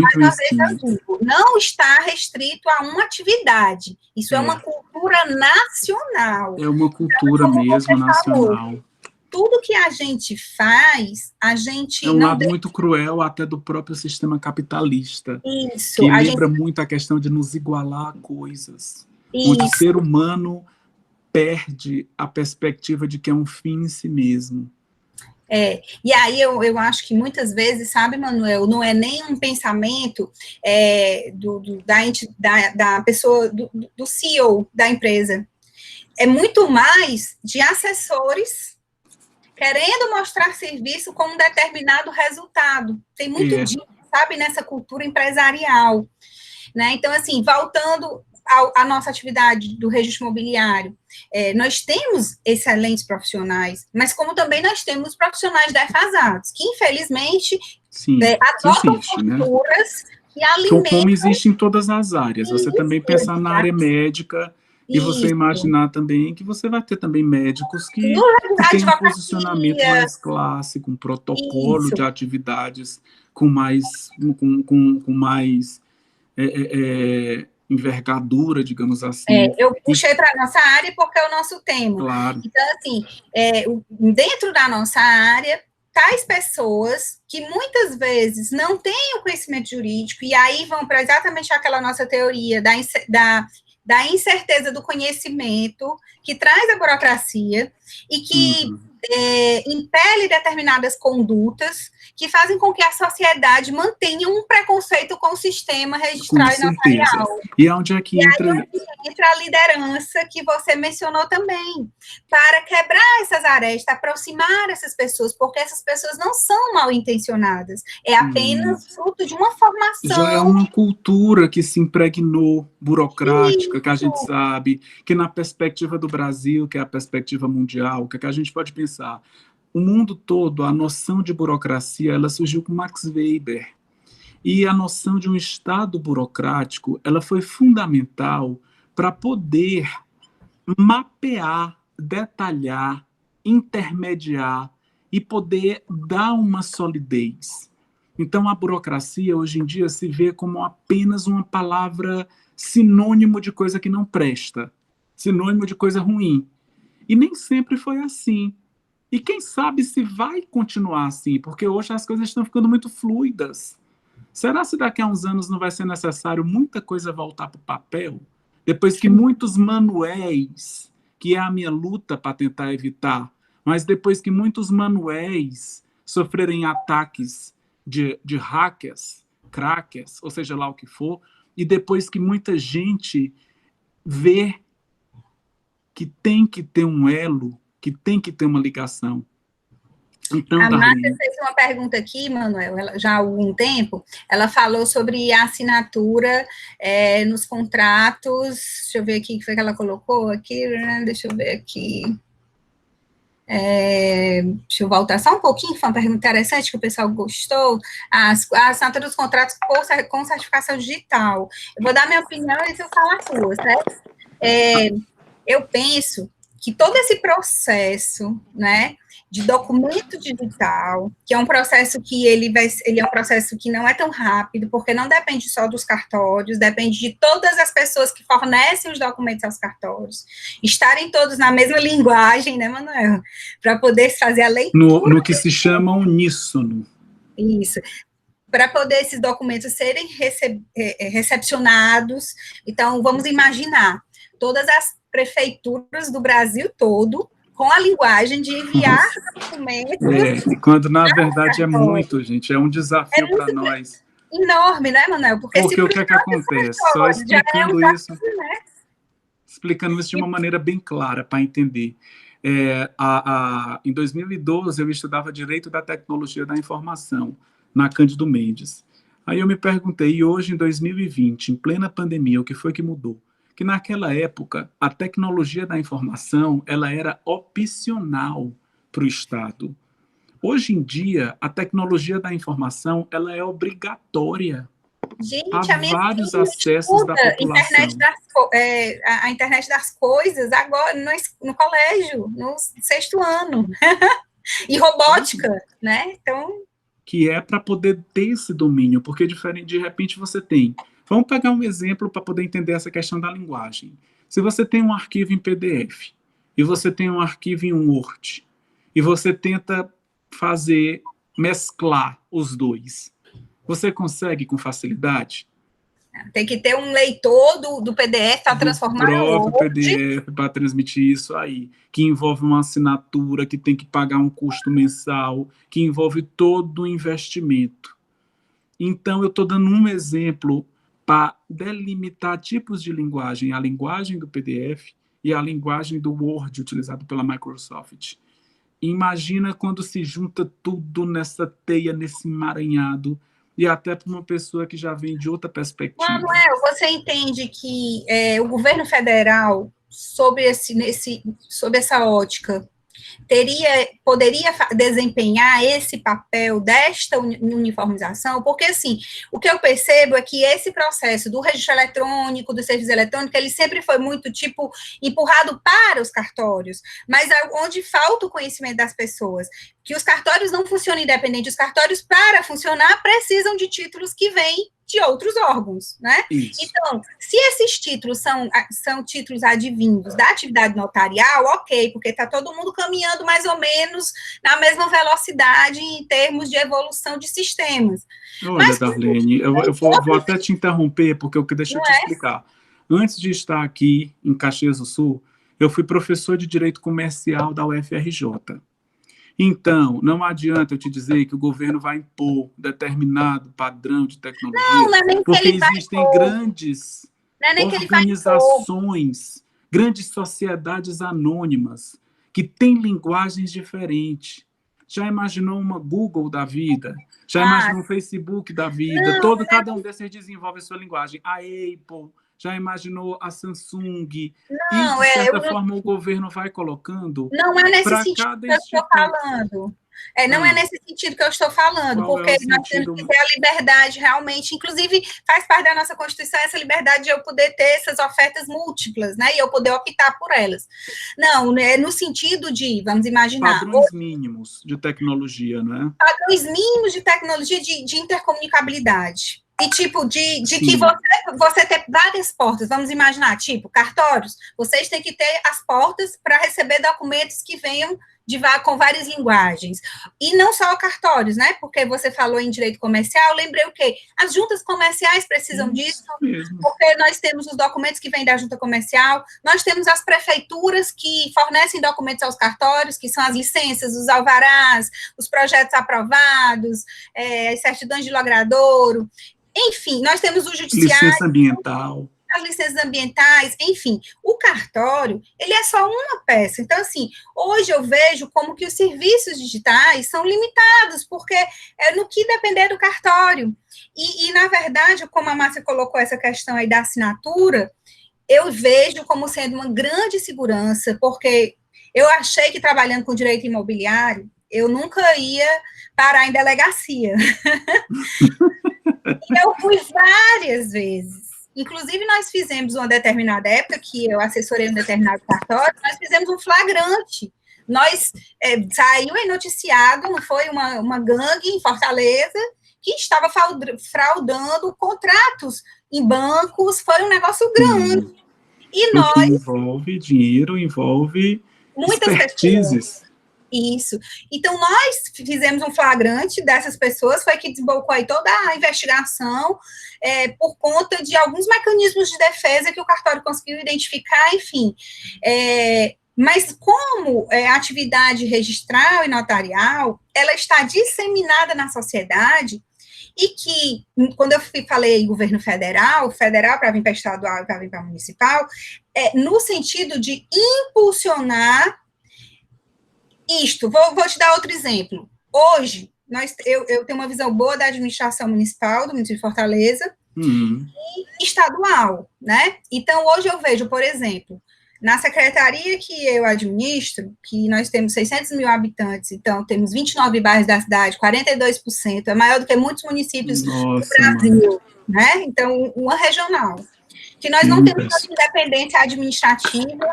mais uma vez eu digo, não está restrito a uma atividade. Isso é uma cultura nacional. É uma cultura mesmo nacional. Tudo que a gente faz, a gente... É um lado muito cruel até do próprio sistema capitalista. Isso. Que lembra muito a questão de nos igualar a coisas. Isso. Onde o ser humano perde a perspectiva de que é um fim em si mesmo. E aí eu acho que muitas vezes, sabe, Manuel, não é nem um pensamento da pessoa, do CEO da empresa. É muito mais de assessores querendo mostrar serviço com um determinado resultado. Tem muito disso, sabe, nessa cultura empresarial. Né? Então, assim, voltando à nossa atividade do registro imobiliário, nós temos excelentes profissionais, mas como também nós temos profissionais defasados, que infelizmente adotam culturas que alimentam... Como existe em todas as áreas. Você também pensar na área médica, e você imaginar também que você vai ter também médicos que têm um posicionamento mais clássico, um protocolo de atividades com mais envergadura, digamos assim. Eu puxei para a nossa área porque é o nosso tema. Claro. Então, assim, dentro da nossa área, tais pessoas que muitas vezes não têm o conhecimento jurídico, e aí vão para exatamente aquela nossa teoria da incerteza do conhecimento, que traz a burocracia, e que impele determinadas condutas que fazem com que a sociedade mantenha um preconceito com o sistema registrado notarial. E onde é que entra... a liderança que você mencionou também, para quebrar essas arestas, aproximar essas pessoas, porque essas pessoas não são mal intencionadas, é apenas fruto de uma formação. Já é uma cultura que se impregnou, burocrática, que a gente sabe, que na perspectiva do Brasil, que é a perspectiva mundial, que a gente pode pensar, o mundo todo, a noção de burocracia, ela surgiu com Max Weber. E a noção de um Estado burocrático, ela foi fundamental para poder mapear, detalhar, intermediar e poder dar uma solidez. Então, a burocracia, hoje em dia, se vê como apenas uma palavra sinônimo de coisa que não presta, sinônimo de coisa ruim. E nem sempre foi assim. E quem sabe se vai continuar assim, porque hoje as coisas estão ficando muito fluidas. Será se daqui a uns anos não vai ser necessário muita coisa voltar para o papel? Depois que muitos manuais, que é a minha luta para tentar evitar, mas depois que muitos manuais sofrerem ataques de hackers, crackers, ou seja lá o que for, e depois que muita gente vê que tem que ter um elo, que tem que ter uma ligação. Então, a Márcia fez uma pergunta aqui, Manuel, já há algum tempo, ela falou sobre a assinatura nos contratos, deixa eu ver aqui o que foi que ela colocou aqui, deixa eu ver aqui, deixa eu voltar só um pouquinho, foi uma pergunta interessante que o pessoal gostou, a assinatura dos contratos com certificação digital. Eu vou dar minha opinião e eu falo a sua, certo? Eu penso que todo esse processo, né, de documento digital, que é um processo que ele é um processo que não é tão rápido, porque não depende só dos cartórios, depende de todas as pessoas que fornecem os documentos aos cartórios, estarem todos na mesma linguagem, né, Manuel, para poder fazer a leitura. No que se chama uníssono. Isso. para poder esses documentos serem recepcionados. Então, vamos imaginar todas as prefeituras do Brasil todo com a linguagem de enviar documentos. Quando, na verdade, é muito, gente, é um desafio para nós. Enorme, né, Manuel? Porque o que é que acontece? Só explicando isso, explicando isso de uma maneira bem clara, para entender. Em 2012, eu estudava Direito da Tecnologia da Informação, na Cândido Mendes. Aí eu me perguntei, e hoje, em 2020, em plena pandemia, o que foi que mudou? Que naquela época, a tecnologia da informação, ela era opcional para o Estado. Hoje em dia, a tecnologia da informação, ela é obrigatória. Gente, há vários acessos da população. A internet das coisas, agora no colégio, no 6º ano. E robótica, né? Então... Que é para poder ter esse domínio, porque de repente você tem... Vamos pegar um exemplo para poder entender essa questão da linguagem. Se você tem um arquivo em PDF, e você tem um arquivo em Word, e você tenta mesclar os dois, você consegue com facilidade? Tem que ter um leitor do PDF para transformar no Word. PDF para transmitir isso aí, que envolve uma assinatura, que tem que pagar um custo mensal, que envolve todo o investimento. Então, eu estou dando um exemplo para delimitar tipos de linguagem, a linguagem do PDF e a linguagem do Word, utilizado pela Microsoft. Imagina quando se junta tudo nessa teia, nesse emaranhado, e até para uma pessoa que já vem de outra perspectiva. Manuel, você entende que o governo federal, sob essa ótica, poderia desempenhar esse papel desta uniformização? Porque, assim, o que eu percebo é que esse processo do registro eletrônico, do serviço eletrônico, ele sempre foi muito, empurrado para os cartórios, mas onde falta o conhecimento das pessoas, que os cartórios não funcionam independente, os cartórios, para funcionar, precisam de títulos que vêm de outros órgãos, né? Isso. Então, se esses títulos são títulos advindos da atividade notarial, ok, porque está todo mundo caminhando mais ou menos na mesma velocidade em termos de evolução de sistemas. Olha, Darlene, eu vou até te interromper, porque deixa eu te explicar. Antes de estar aqui em Caxias do Sul, eu fui professor de Direito Comercial da UFRJ. Então, não adianta eu te dizer que o governo vai impor determinado padrão de tecnologia, não é nem porque que ele existem grandes organizações, grandes sociedades anônimas que têm linguagens diferentes. Já imaginou uma Google da vida? Já imaginou um Facebook da vida? Cada um desses desenvolve a sua linguagem. A Apple, já imaginou a Samsung? De certa forma, o governo vai colocando. Não é nesse sentido que eu estou falando. Não é nesse sentido que eu estou falando, porque nós temos que ter a liberdade realmente, inclusive faz parte da nossa Constituição essa liberdade de eu poder ter essas ofertas múltiplas, né, e eu poder optar por elas. Não, é no sentido de, vamos imaginar... Padrões mínimos de tecnologia, não é? Padrões mínimos de tecnologia de intercomunicabilidade. E, que você ter várias portas, vamos imaginar, cartórios, vocês têm que ter as portas para receber documentos que venham com várias linguagens. E não só cartórios, né? Porque você falou em direito comercial, lembrei o quê? As juntas comerciais precisam disso, porque nós temos os documentos que vêm da junta comercial, nós temos as prefeituras que fornecem documentos aos cartórios, que são as licenças, os alvarás, os projetos aprovados, as certidões de logradouro. Enfim, nós temos o judiciário... Licença ambiental. As licenças ambientais, enfim. O cartório, ele é só uma peça. Então, assim, hoje eu vejo como que os serviços digitais são limitados, porque é no que depender do cartório. E na verdade, como a Márcia colocou essa questão aí da assinatura, eu vejo como sendo uma grande segurança, porque eu achei que trabalhando com direito imobiliário, eu nunca ia parar em delegacia. E eu fui várias vezes. Inclusive, nós fizemos uma determinada época, que eu assessorei um determinado cartório, nós fizemos um flagrante. Saiu aí noticiado, não foi uma gangue em Fortaleza, que estava fraudando contratos em bancos, foi um negócio grande. E nós... Envolve dinheiro, envolve muitas expertises. Isso. Então, nós fizemos um flagrante dessas pessoas, foi que desbocou aí toda a investigação, por conta de alguns mecanismos de defesa que o cartório conseguiu identificar, enfim. Mas como a atividade registral e notarial, ela está disseminada na sociedade, e que, quando eu falei governo federal para vir para estadual e para vir para municipal, no sentido de impulsionar isto. Vou te dar outro exemplo. Hoje, eu tenho uma visão boa da administração municipal, do município de Fortaleza, e estadual, né? Então, hoje eu vejo, por exemplo, na secretaria que eu administro, que nós temos 600 mil habitantes, então temos 29 bairros da cidade, 42%, é maior do que muitos municípios do Brasil, né? Então, uma regional. Que nós não temos tanta independência administrativa,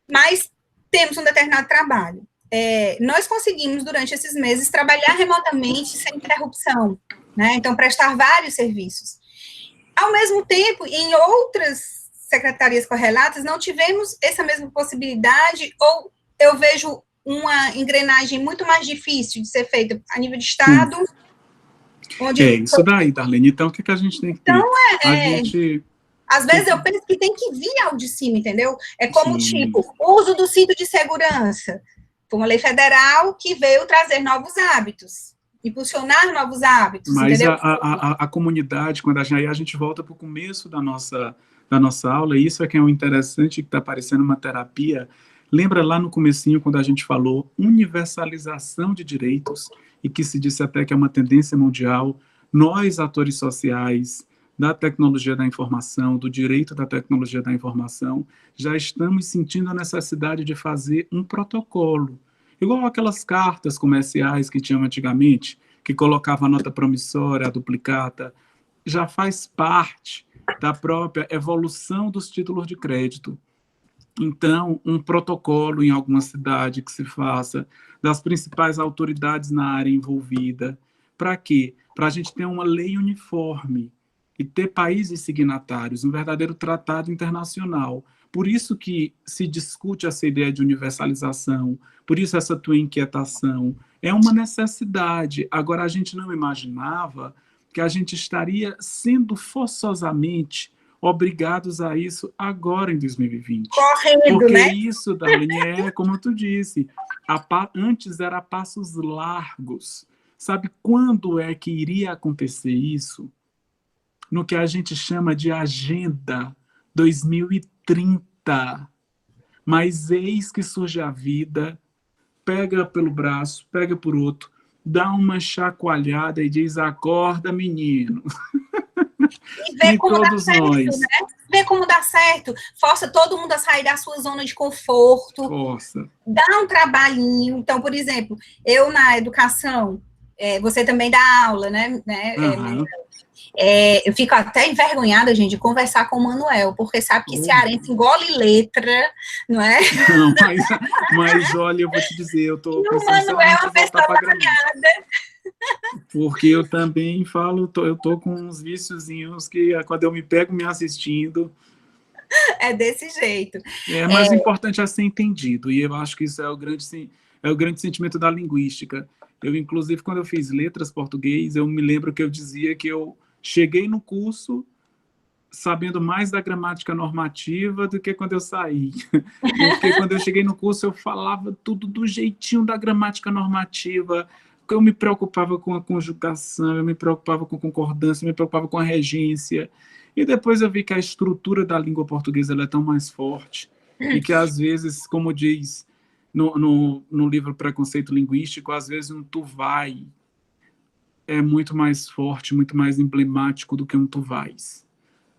mas temos um determinado trabalho. Nós conseguimos, durante esses meses, trabalhar remotamente, sem interrupção, né? Então, prestar vários serviços. Ao mesmo tempo, em outras secretarias correlatas, não tivemos essa mesma possibilidade, ou eu vejo uma engrenagem muito mais difícil de ser feita a nível de Estado. Isso daí, Darlene. Então, o que a gente tem que ter? Então, às vezes eu penso que tem que vir ao de cima, entendeu? É como, tipo, o uso do cinto de segurança. Foi uma lei federal que veio trazer novos hábitos, impulsionar novos hábitos, mas entendeu? A comunidade, quando a gente volta para o começo da nossa aula, e isso é que é o interessante, que está parecendo uma terapia. Lembra lá no comecinho, quando a gente falou universalização de direitos, e que se disse até que é uma tendência mundial, nós, atores sociais, da tecnologia da informação, do direito da tecnologia da informação, já estamos sentindo a necessidade de fazer um protocolo, igual aquelas cartas comerciais que tinham antigamente, que colocava a nota promissória, a duplicata, já faz parte da própria evolução dos títulos de crédito. Então, um protocolo em alguma cidade que se faça, das principais autoridades na área envolvida. Para quê? Para a gente ter uma lei uniforme e ter países signatários, um verdadeiro tratado internacional. Por isso que se discute essa ideia de universalização, por isso essa tua inquietação. É uma necessidade. Agora, a gente não imaginava que a gente estaria sendo forçosamente obrigados a isso agora em 2020. Correndo, porque né? Isso, Darlene, como tu disse, antes era passos largos. Sabe quando é que iria acontecer isso? No que a gente chama de Agenda 2030. Mas eis que surge a vida, pega pelo braço, pega por outro, dá uma chacoalhada e diz: acorda, menino. E vê como dá certo, né? Vê como dá certo. Força todo mundo a sair da sua zona de conforto. Força. Dá um trabalhinho. Então, por exemplo, eu na educação, você também dá aula, né? Uhum. Eu fico até envergonhada, gente, de conversar com o Manuel, porque sabe que cearense engole letra, não é? Não, mas olha, eu vou te dizer, eu estou pensando Manuel é uma pessoa trabalhada. Porque eu também falo, eu tô com uns viciozinhos que quando eu me pego me assistindo... É desse jeito. Mas o importante é ser entendido, e eu acho que isso é o grande sentimento da linguística. Eu, inclusive, quando eu fiz letras português, eu me lembro que eu dizia que eu cheguei no curso sabendo mais da gramática normativa do que quando eu saí. Porque quando eu cheguei no curso, eu falava tudo do jeitinho da gramática normativa. Eu me preocupava com a conjugação, eu me preocupava com concordância, eu me preocupava com a regência. E depois eu vi que a estrutura da língua portuguesa ela é tão mais forte e que, às vezes, como diz no livro Preconceito Linguístico, às vezes um tu vai é muito mais forte, muito mais emblemático do que um tu vais.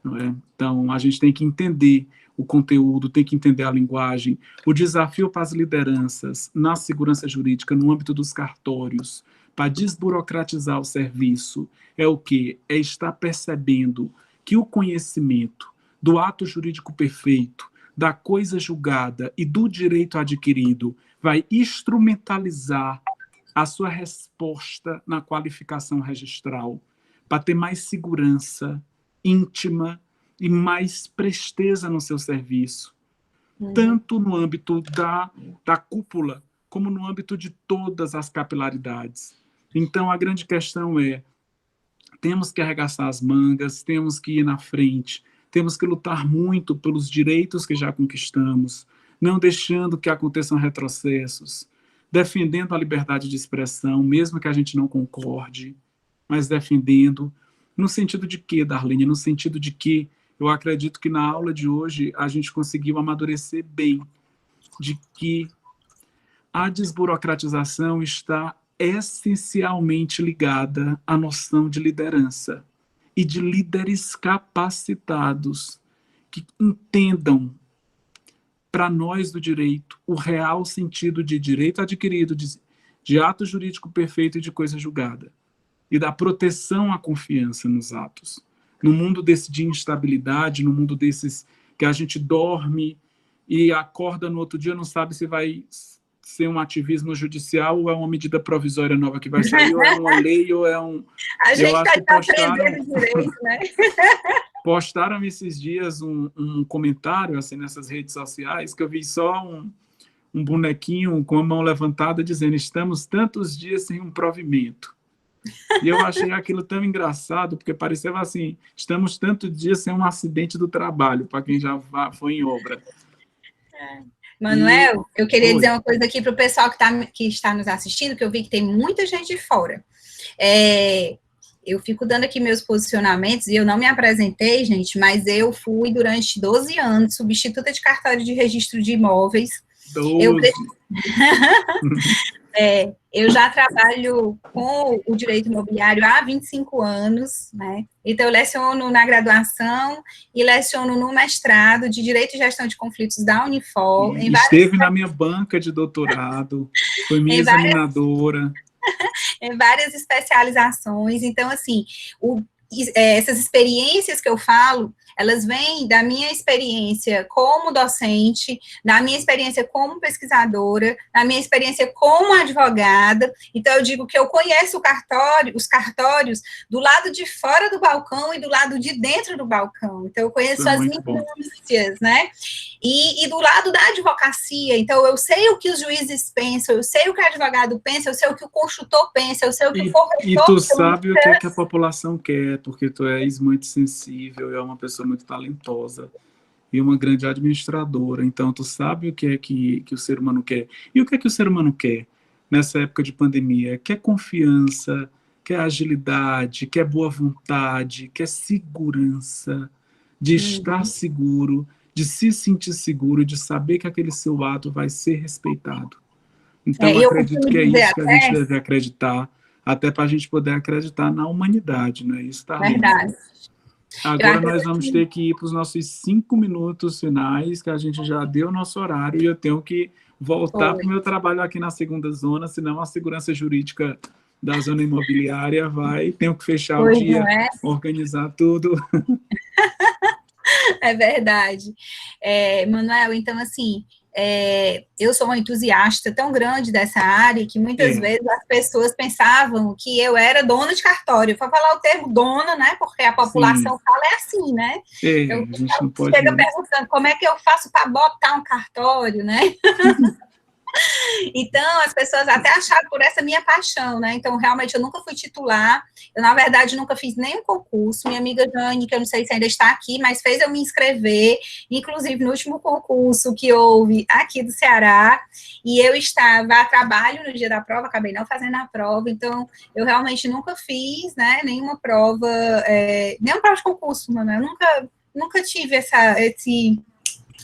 Não é? Então, a gente tem que entender o conteúdo, tem que entender a linguagem. O desafio para as lideranças na segurança jurídica, no âmbito dos cartórios, para desburocratizar o serviço, é o quê? É estar percebendo que o conhecimento do ato jurídico perfeito, da coisa julgada e do direito adquirido vai instrumentalizar a sua resposta na qualificação registral, para ter mais segurança íntima e mais presteza no seu serviço, tanto no âmbito da cúpula como no âmbito de todas as capilaridades. Então, a grande questão é, temos que arregaçar as mangas, temos que ir na frente, temos que lutar muito pelos direitos que já conquistamos, não deixando que aconteçam retrocessos, defendendo a liberdade de expressão, mesmo que a gente não concorde, mas defendendo. No sentido de quê, Darlene? No sentido de que eu acredito que na aula de hoje a gente conseguiu amadurecer bem, de que a desburocratização está essencialmente ligada à noção de liderança e de líderes capacitados que entendam, para nós do direito, o real sentido de direito adquirido, de ato jurídico perfeito e de coisa julgada, e da proteção à confiança nos atos. No mundo de instabilidade, no mundo desses que a gente dorme e acorda no outro dia, não sabe se vai ser um ativismo judicial ou é uma medida provisória nova que vai sair, ou é uma lei, ou é um... A gente está aprendendo direito, né? Postaram esses dias um comentário assim, nessas redes sociais, que eu vi só um bonequinho com a mão levantada dizendo: estamos tantos dias sem um provimento. E eu achei aquilo tão engraçado, porque parecia assim, estamos tantos dias sem um acidente do trabalho, para quem já foi em obra. Manuel, eu queria dizer uma coisa aqui para o pessoal que está nos assistindo, que eu vi que tem muita gente de fora. Eu fico dando aqui meus posicionamentos, e eu não me apresentei, gente, mas eu fui durante 12 anos substituta de cartório de registro de imóveis. 12. Eu já trabalho com o direito imobiliário há 25 anos, né? Então, eu leciono na graduação e leciono no mestrado de Direito e Gestão de Conflitos da Unifor. Esteve na minha banca de doutorado, foi minha examinadora. Em várias especializações. Então, assim, essas experiências que eu falo, elas vêm da minha experiência como docente, da minha experiência como pesquisadora, da minha experiência como advogada. Então, eu digo que eu conheço os cartórios do lado de fora do balcão e do lado de dentro do balcão. Então, eu conheço as minúcias, né? E do lado da advocacia. Então, eu sei o que os juízes pensam, eu sei o que o advogado pensa, eu sei o que o construtor pensa, eu sei o que o corretor pensa. E tu sabe o que é que a população quer, porque tu és muito sensível, é uma pessoa muito talentosa e uma grande administradora. Então, tu sabe o que é que o ser humano quer. E o que é que o ser humano quer nessa época de pandemia? Quer confiança, quer agilidade, quer boa vontade, quer segurança, de estar seguro, de se sentir seguro, de saber que aquele seu ato vai ser respeitado. Então, eu acredito que é isso que a gente deve acreditar, até para a gente poder acreditar na humanidade, não é isso? Tá? Verdade. Agora nós vamos ter que ir para os nossos 5 minutos finais, que a gente já deu o nosso horário, e eu tenho que voltar para o meu trabalho aqui na segunda zona, senão a segurança jurídica da zona imobiliária tenho que fechar o dia, organizar tudo. É verdade. Manuel, então, assim, eu sou uma entusiasta tão grande dessa área que muitas vezes as pessoas pensavam que eu era dona de cartório. Vou falar o termo dona, né? Porque a população fala assim, né? A gente não pode... Chega perguntando como é que eu faço para botar um cartório, né? Então, as pessoas até acharam por essa minha paixão, né? Então, realmente, eu nunca fui titular. Eu, na verdade, nunca fiz nenhum concurso. Minha amiga Jane, que eu não sei se ainda está aqui, mas fez eu me inscrever, inclusive no último concurso que houve aqui do Ceará, e eu estava a trabalho no dia da prova, acabei não fazendo a prova, então, eu realmente nunca fiz, né, nenhuma prova de concurso, mano. Eu nunca tive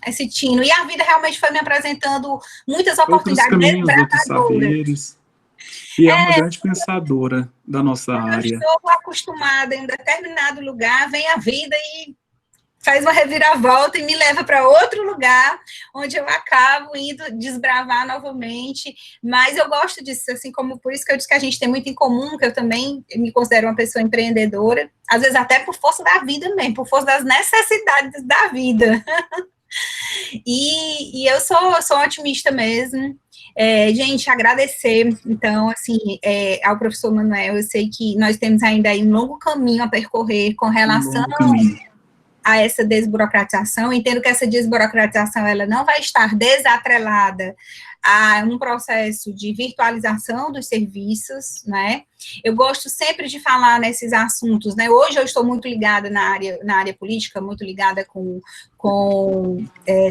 esse tino, e a vida realmente foi me apresentando muitas oportunidades desbravadoras. E é uma grande pensadora da nossa área. Eu estou acostumada em um determinado lugar, vem a vida e faz uma reviravolta e me leva para outro lugar, onde eu acabo indo desbravar novamente, mas eu gosto disso, assim como por isso que eu disse que a gente tem muito em comum, que eu também me considero uma pessoa empreendedora, às vezes até por força da vida mesmo, por força das necessidades da vida. E eu sou otimista mesmo. Gente, agradecer, então, assim, ao professor Manuel. Eu sei que nós temos ainda aí um longo caminho a percorrer com relação a essa desburocratização. Entendo que essa desburocratização ela não vai estar desatrelada a um processo de virtualização dos serviços, né? Eu gosto sempre de falar nesses assuntos, né? Hoje eu estou muito ligada na área política, muito ligada com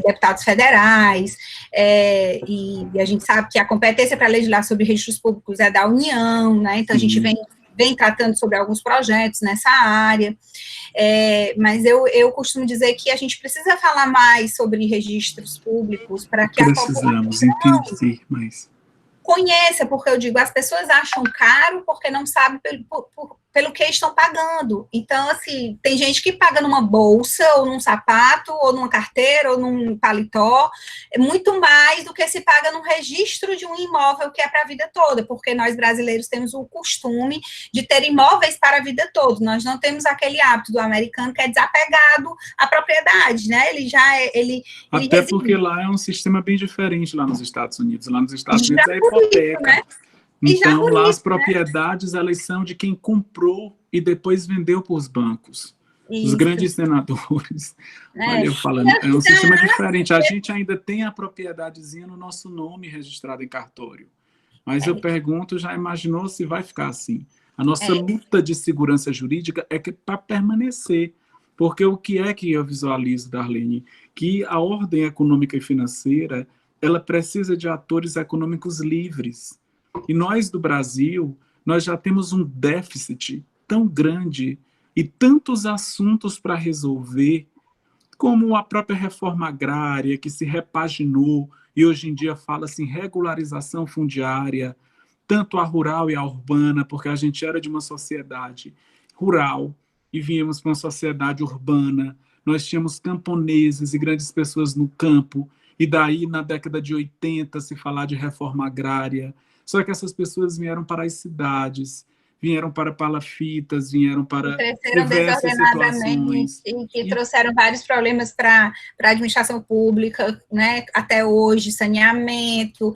deputados federais, e a gente sabe que a competência para legislar sobre registros públicos é da União, né? Então a gente vem tratando sobre alguns projetos nessa área, mas eu costumo dizer que a gente precisa falar mais sobre registros públicos para que precisamos entender mais. Conheça, porque eu digo, as pessoas acham caro porque não sabem pelo que estão pagando. Então, assim, tem gente que paga numa bolsa, ou num sapato, ou numa carteira, ou num paletó, muito mais do que se paga num registro de um imóvel que é para a vida toda, porque nós brasileiros temos o costume de ter imóveis para a vida toda. Nós não temos aquele hábito do americano que é desapegado à propriedade, né? Até porque lá é um sistema bem diferente lá nos Estados Unidos. Lá nos Estados Unidos é hipoteca. Né? Então, lá as propriedades, elas são de quem comprou e depois vendeu para os bancos. Isso. Os grandes senadores. Olha, eu falando, é um sistema diferente. A gente ainda tem a propriedadezinha no nosso nome registrado em cartório. Mas eu pergunto, já imaginou se vai ficar assim? A nossa luta de segurança jurídica é para permanecer. Porque o que é que eu visualizo, Darlene? Que a ordem econômica e financeira, ela precisa de atores econômicos livres. E nós, do Brasil, nós já temos um déficit tão grande e tantos assuntos para resolver, como a própria reforma agrária, que se repaginou, e hoje em dia fala-se em regularização fundiária, tanto a rural e a urbana, porque a gente era de uma sociedade rural e viemos para uma sociedade urbana. Nós tínhamos camponeses e grandes pessoas no campo, e daí, na década de 80, se falar de reforma agrária. Só que essas pessoas vieram para as cidades, vieram para palafitas, vieram para diversas situações. E que trouxeram vários problemas para a administração pública, né? Até hoje, saneamento,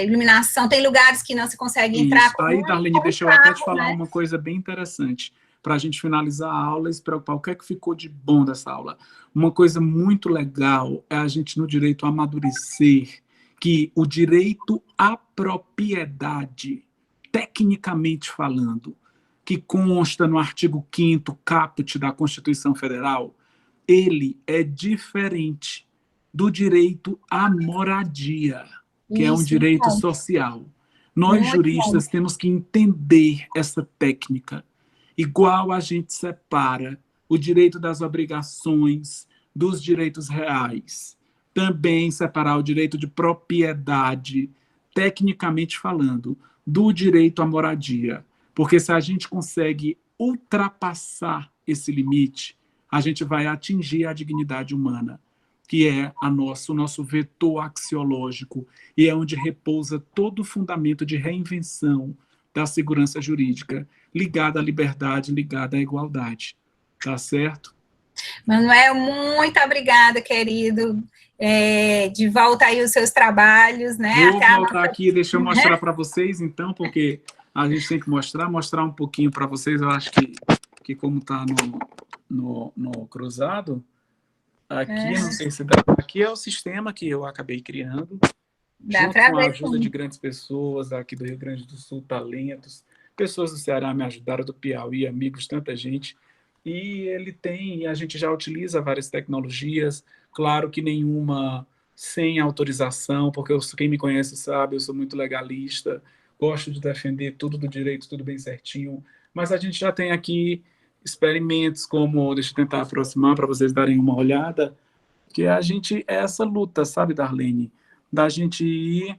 iluminação. Tem lugares que não se consegue entrar. Aí, Darlene, deixa eu até te falar uma coisa bem interessante, para a gente finalizar a aula e se preocupar. O que é que ficou de bom dessa aula? Uma coisa muito legal é a gente, no direito, amadurecer que o direito à propriedade, tecnicamente falando, que consta no artigo 5º caput da Constituição Federal, ele é diferente do direito à moradia, que é um direito social. Nós, juristas, temos que entender essa técnica, igual a gente separa o direito das obrigações dos direitos reais. Também separar o direito de propriedade, tecnicamente falando, do direito à moradia. Porque se a gente consegue ultrapassar esse limite, a gente vai atingir a dignidade humana, que é o nosso vetor axiológico, e é onde repousa todo o fundamento de reinvenção da segurança jurídica, ligada à liberdade, ligada à igualdade. Tá certo? Manuel, muito obrigada, querido. De volta aí os seus trabalhos, né? Vou voltar aqui, deixa eu mostrar para vocês, então, porque a gente tem que mostrar um pouquinho para vocês. Eu acho que como está no cruzado, aqui, não sei se dá. Aqui é o sistema que eu acabei criando, junto com a ajuda de grandes pessoas aqui do Rio Grande do Sul, talentos, pessoas do Ceará me ajudaram, do Piauí, amigos, tanta gente. E a gente já utiliza várias tecnologias, claro que nenhuma sem autorização, porque quem me conhece sabe, eu sou muito legalista, gosto de defender tudo do direito, tudo bem certinho, mas a gente já tem aqui experimentos como, deixa eu tentar aproximar para vocês darem uma olhada, que é essa luta, sabe, Darlene, da gente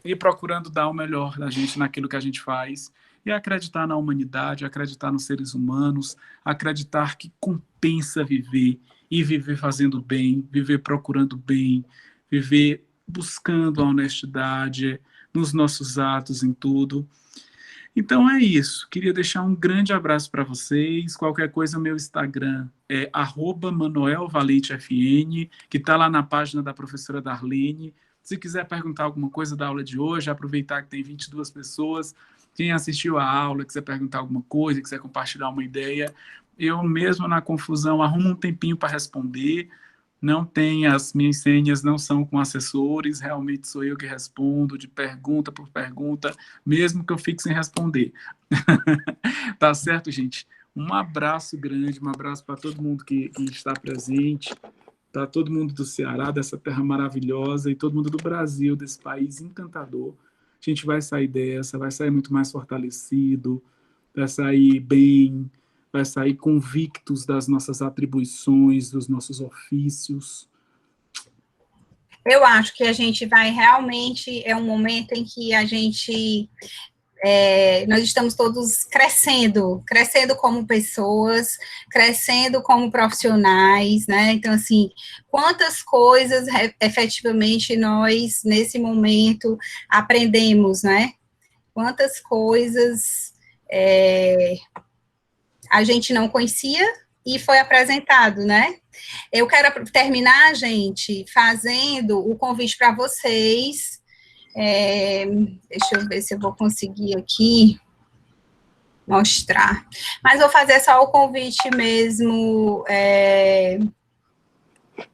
ir procurando dar o melhor da gente naquilo que a gente faz, e acreditar na humanidade, acreditar nos seres humanos, acreditar que compensa viver, e viver fazendo bem, viver procurando bem, viver buscando a honestidade nos nossos atos, em tudo. Então é isso. Queria deixar um grande abraço para vocês. Qualquer coisa, meu Instagram é @ManuelValenteFN, que está lá na página da professora Darlene. Se quiser perguntar alguma coisa da aula de hoje, aproveitar que tem 22 pessoas, quem assistiu a aula, quiser perguntar alguma coisa, quiser compartilhar uma ideia, eu mesmo na confusão arrumo um tempinho para responder. Não tem, as minhas senhas não são com assessores, realmente sou eu que respondo de pergunta por pergunta, mesmo que eu fique sem responder. Tá certo, gente? Um abraço grande, um abraço para todo mundo que está presente, para todo mundo do Ceará, dessa terra maravilhosa, e todo mundo do Brasil, desse país encantador. A gente vai sair dessa, vai sair muito mais fortalecido, vai sair bem, vai sair convictos das nossas atribuições, dos nossos ofícios. Eu acho que a gente vai realmente, é um momento em que a gente, nós estamos todos crescendo como pessoas, crescendo como profissionais, né? Então, assim, quantas coisas efetivamente nós, nesse momento, aprendemos, né? Quantas coisas a gente não conhecia e foi apresentado, né? Eu quero terminar, gente, fazendo o convite para vocês. Deixa eu ver se eu vou conseguir aqui mostrar. Mas vou fazer só o convite mesmo,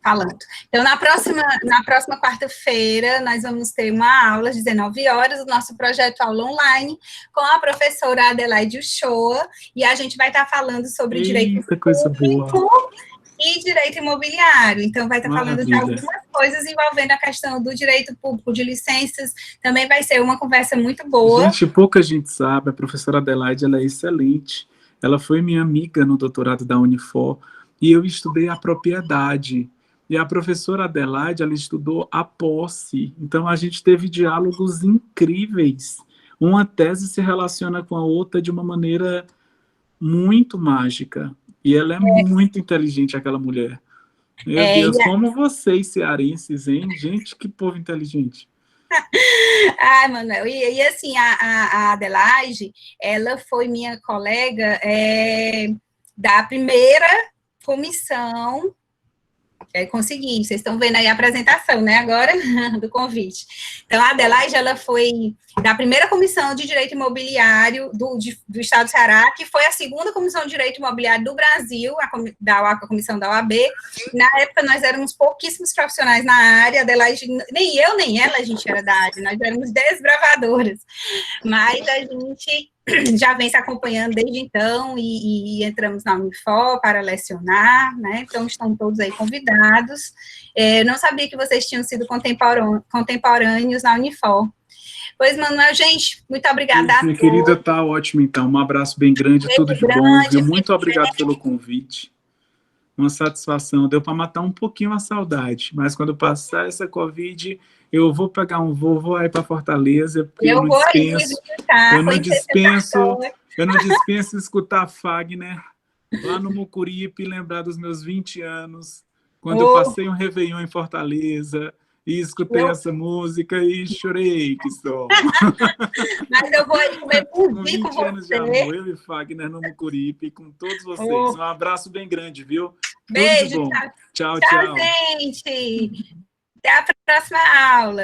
falando. Então, na próxima quarta-feira, nós vamos ter uma aula às 19 horas, do nosso projeto Aula Online, com a professora Adelaide Uchoa, e a gente vai estar falando sobre direito público e direito imobiliário. Então, vai estar falando de algumas coisas envolvendo a questão do direito público, de licenças. Também vai ser uma conversa muito boa. Gente, pouca gente sabe, a professora Adelaide, ela é excelente. Ela foi minha amiga no doutorado da Unifor, e eu estudei a propriedade. E a professora Adelaide, ela estudou a posse. Então, a gente teve diálogos incríveis. Uma tese se relaciona com a outra de uma maneira muito mágica. E ela é muito inteligente, aquela mulher. Meu Deus, como vocês, cearenses, hein? Gente, que povo inteligente. Ai, Manuel, e assim, a Adelaide, ela foi minha colega da primeira comissão. Consegui, vocês estão vendo aí a apresentação, né, agora, do convite. Então, a Adelaide, ela foi da primeira comissão de direito imobiliário do Estado do Ceará, que foi a segunda comissão de direito imobiliário do Brasil, a comissão da OAB. Na época, nós éramos pouquíssimos profissionais na área, a Adelaide, nem eu, nem ela, a gente era da área, nós éramos desbravadoras. Mas a gente já vem se acompanhando desde então e entramos na Unifor para lecionar, né? Então, estão todos aí convidados. Não sabia que vocês tinham sido contemporâneos na Unifor. Pois, Manuel, gente, muito obrigada. Minha querida, tá ótimo, então. Um abraço bem grande, tudo de bom, viu? Muito obrigado pelo convite. Uma satisfação. Deu para matar um pouquinho a saudade, mas quando passar essa Covid, eu vou pegar um voo aí para Fortaleza, porque eu não dispenso escutar Fagner lá no Mucuripe, lembrar dos meus 20 anos, quando eu passei um Réveillon em Fortaleza, e escutei essa música e chorei, que só. Mas eu vou comer por com 20 anos de amor, eu e Fagner no Mucuripe, com todos vocês. Um abraço bem grande, viu? Beijo, tchau, gente. Até a próxima aula.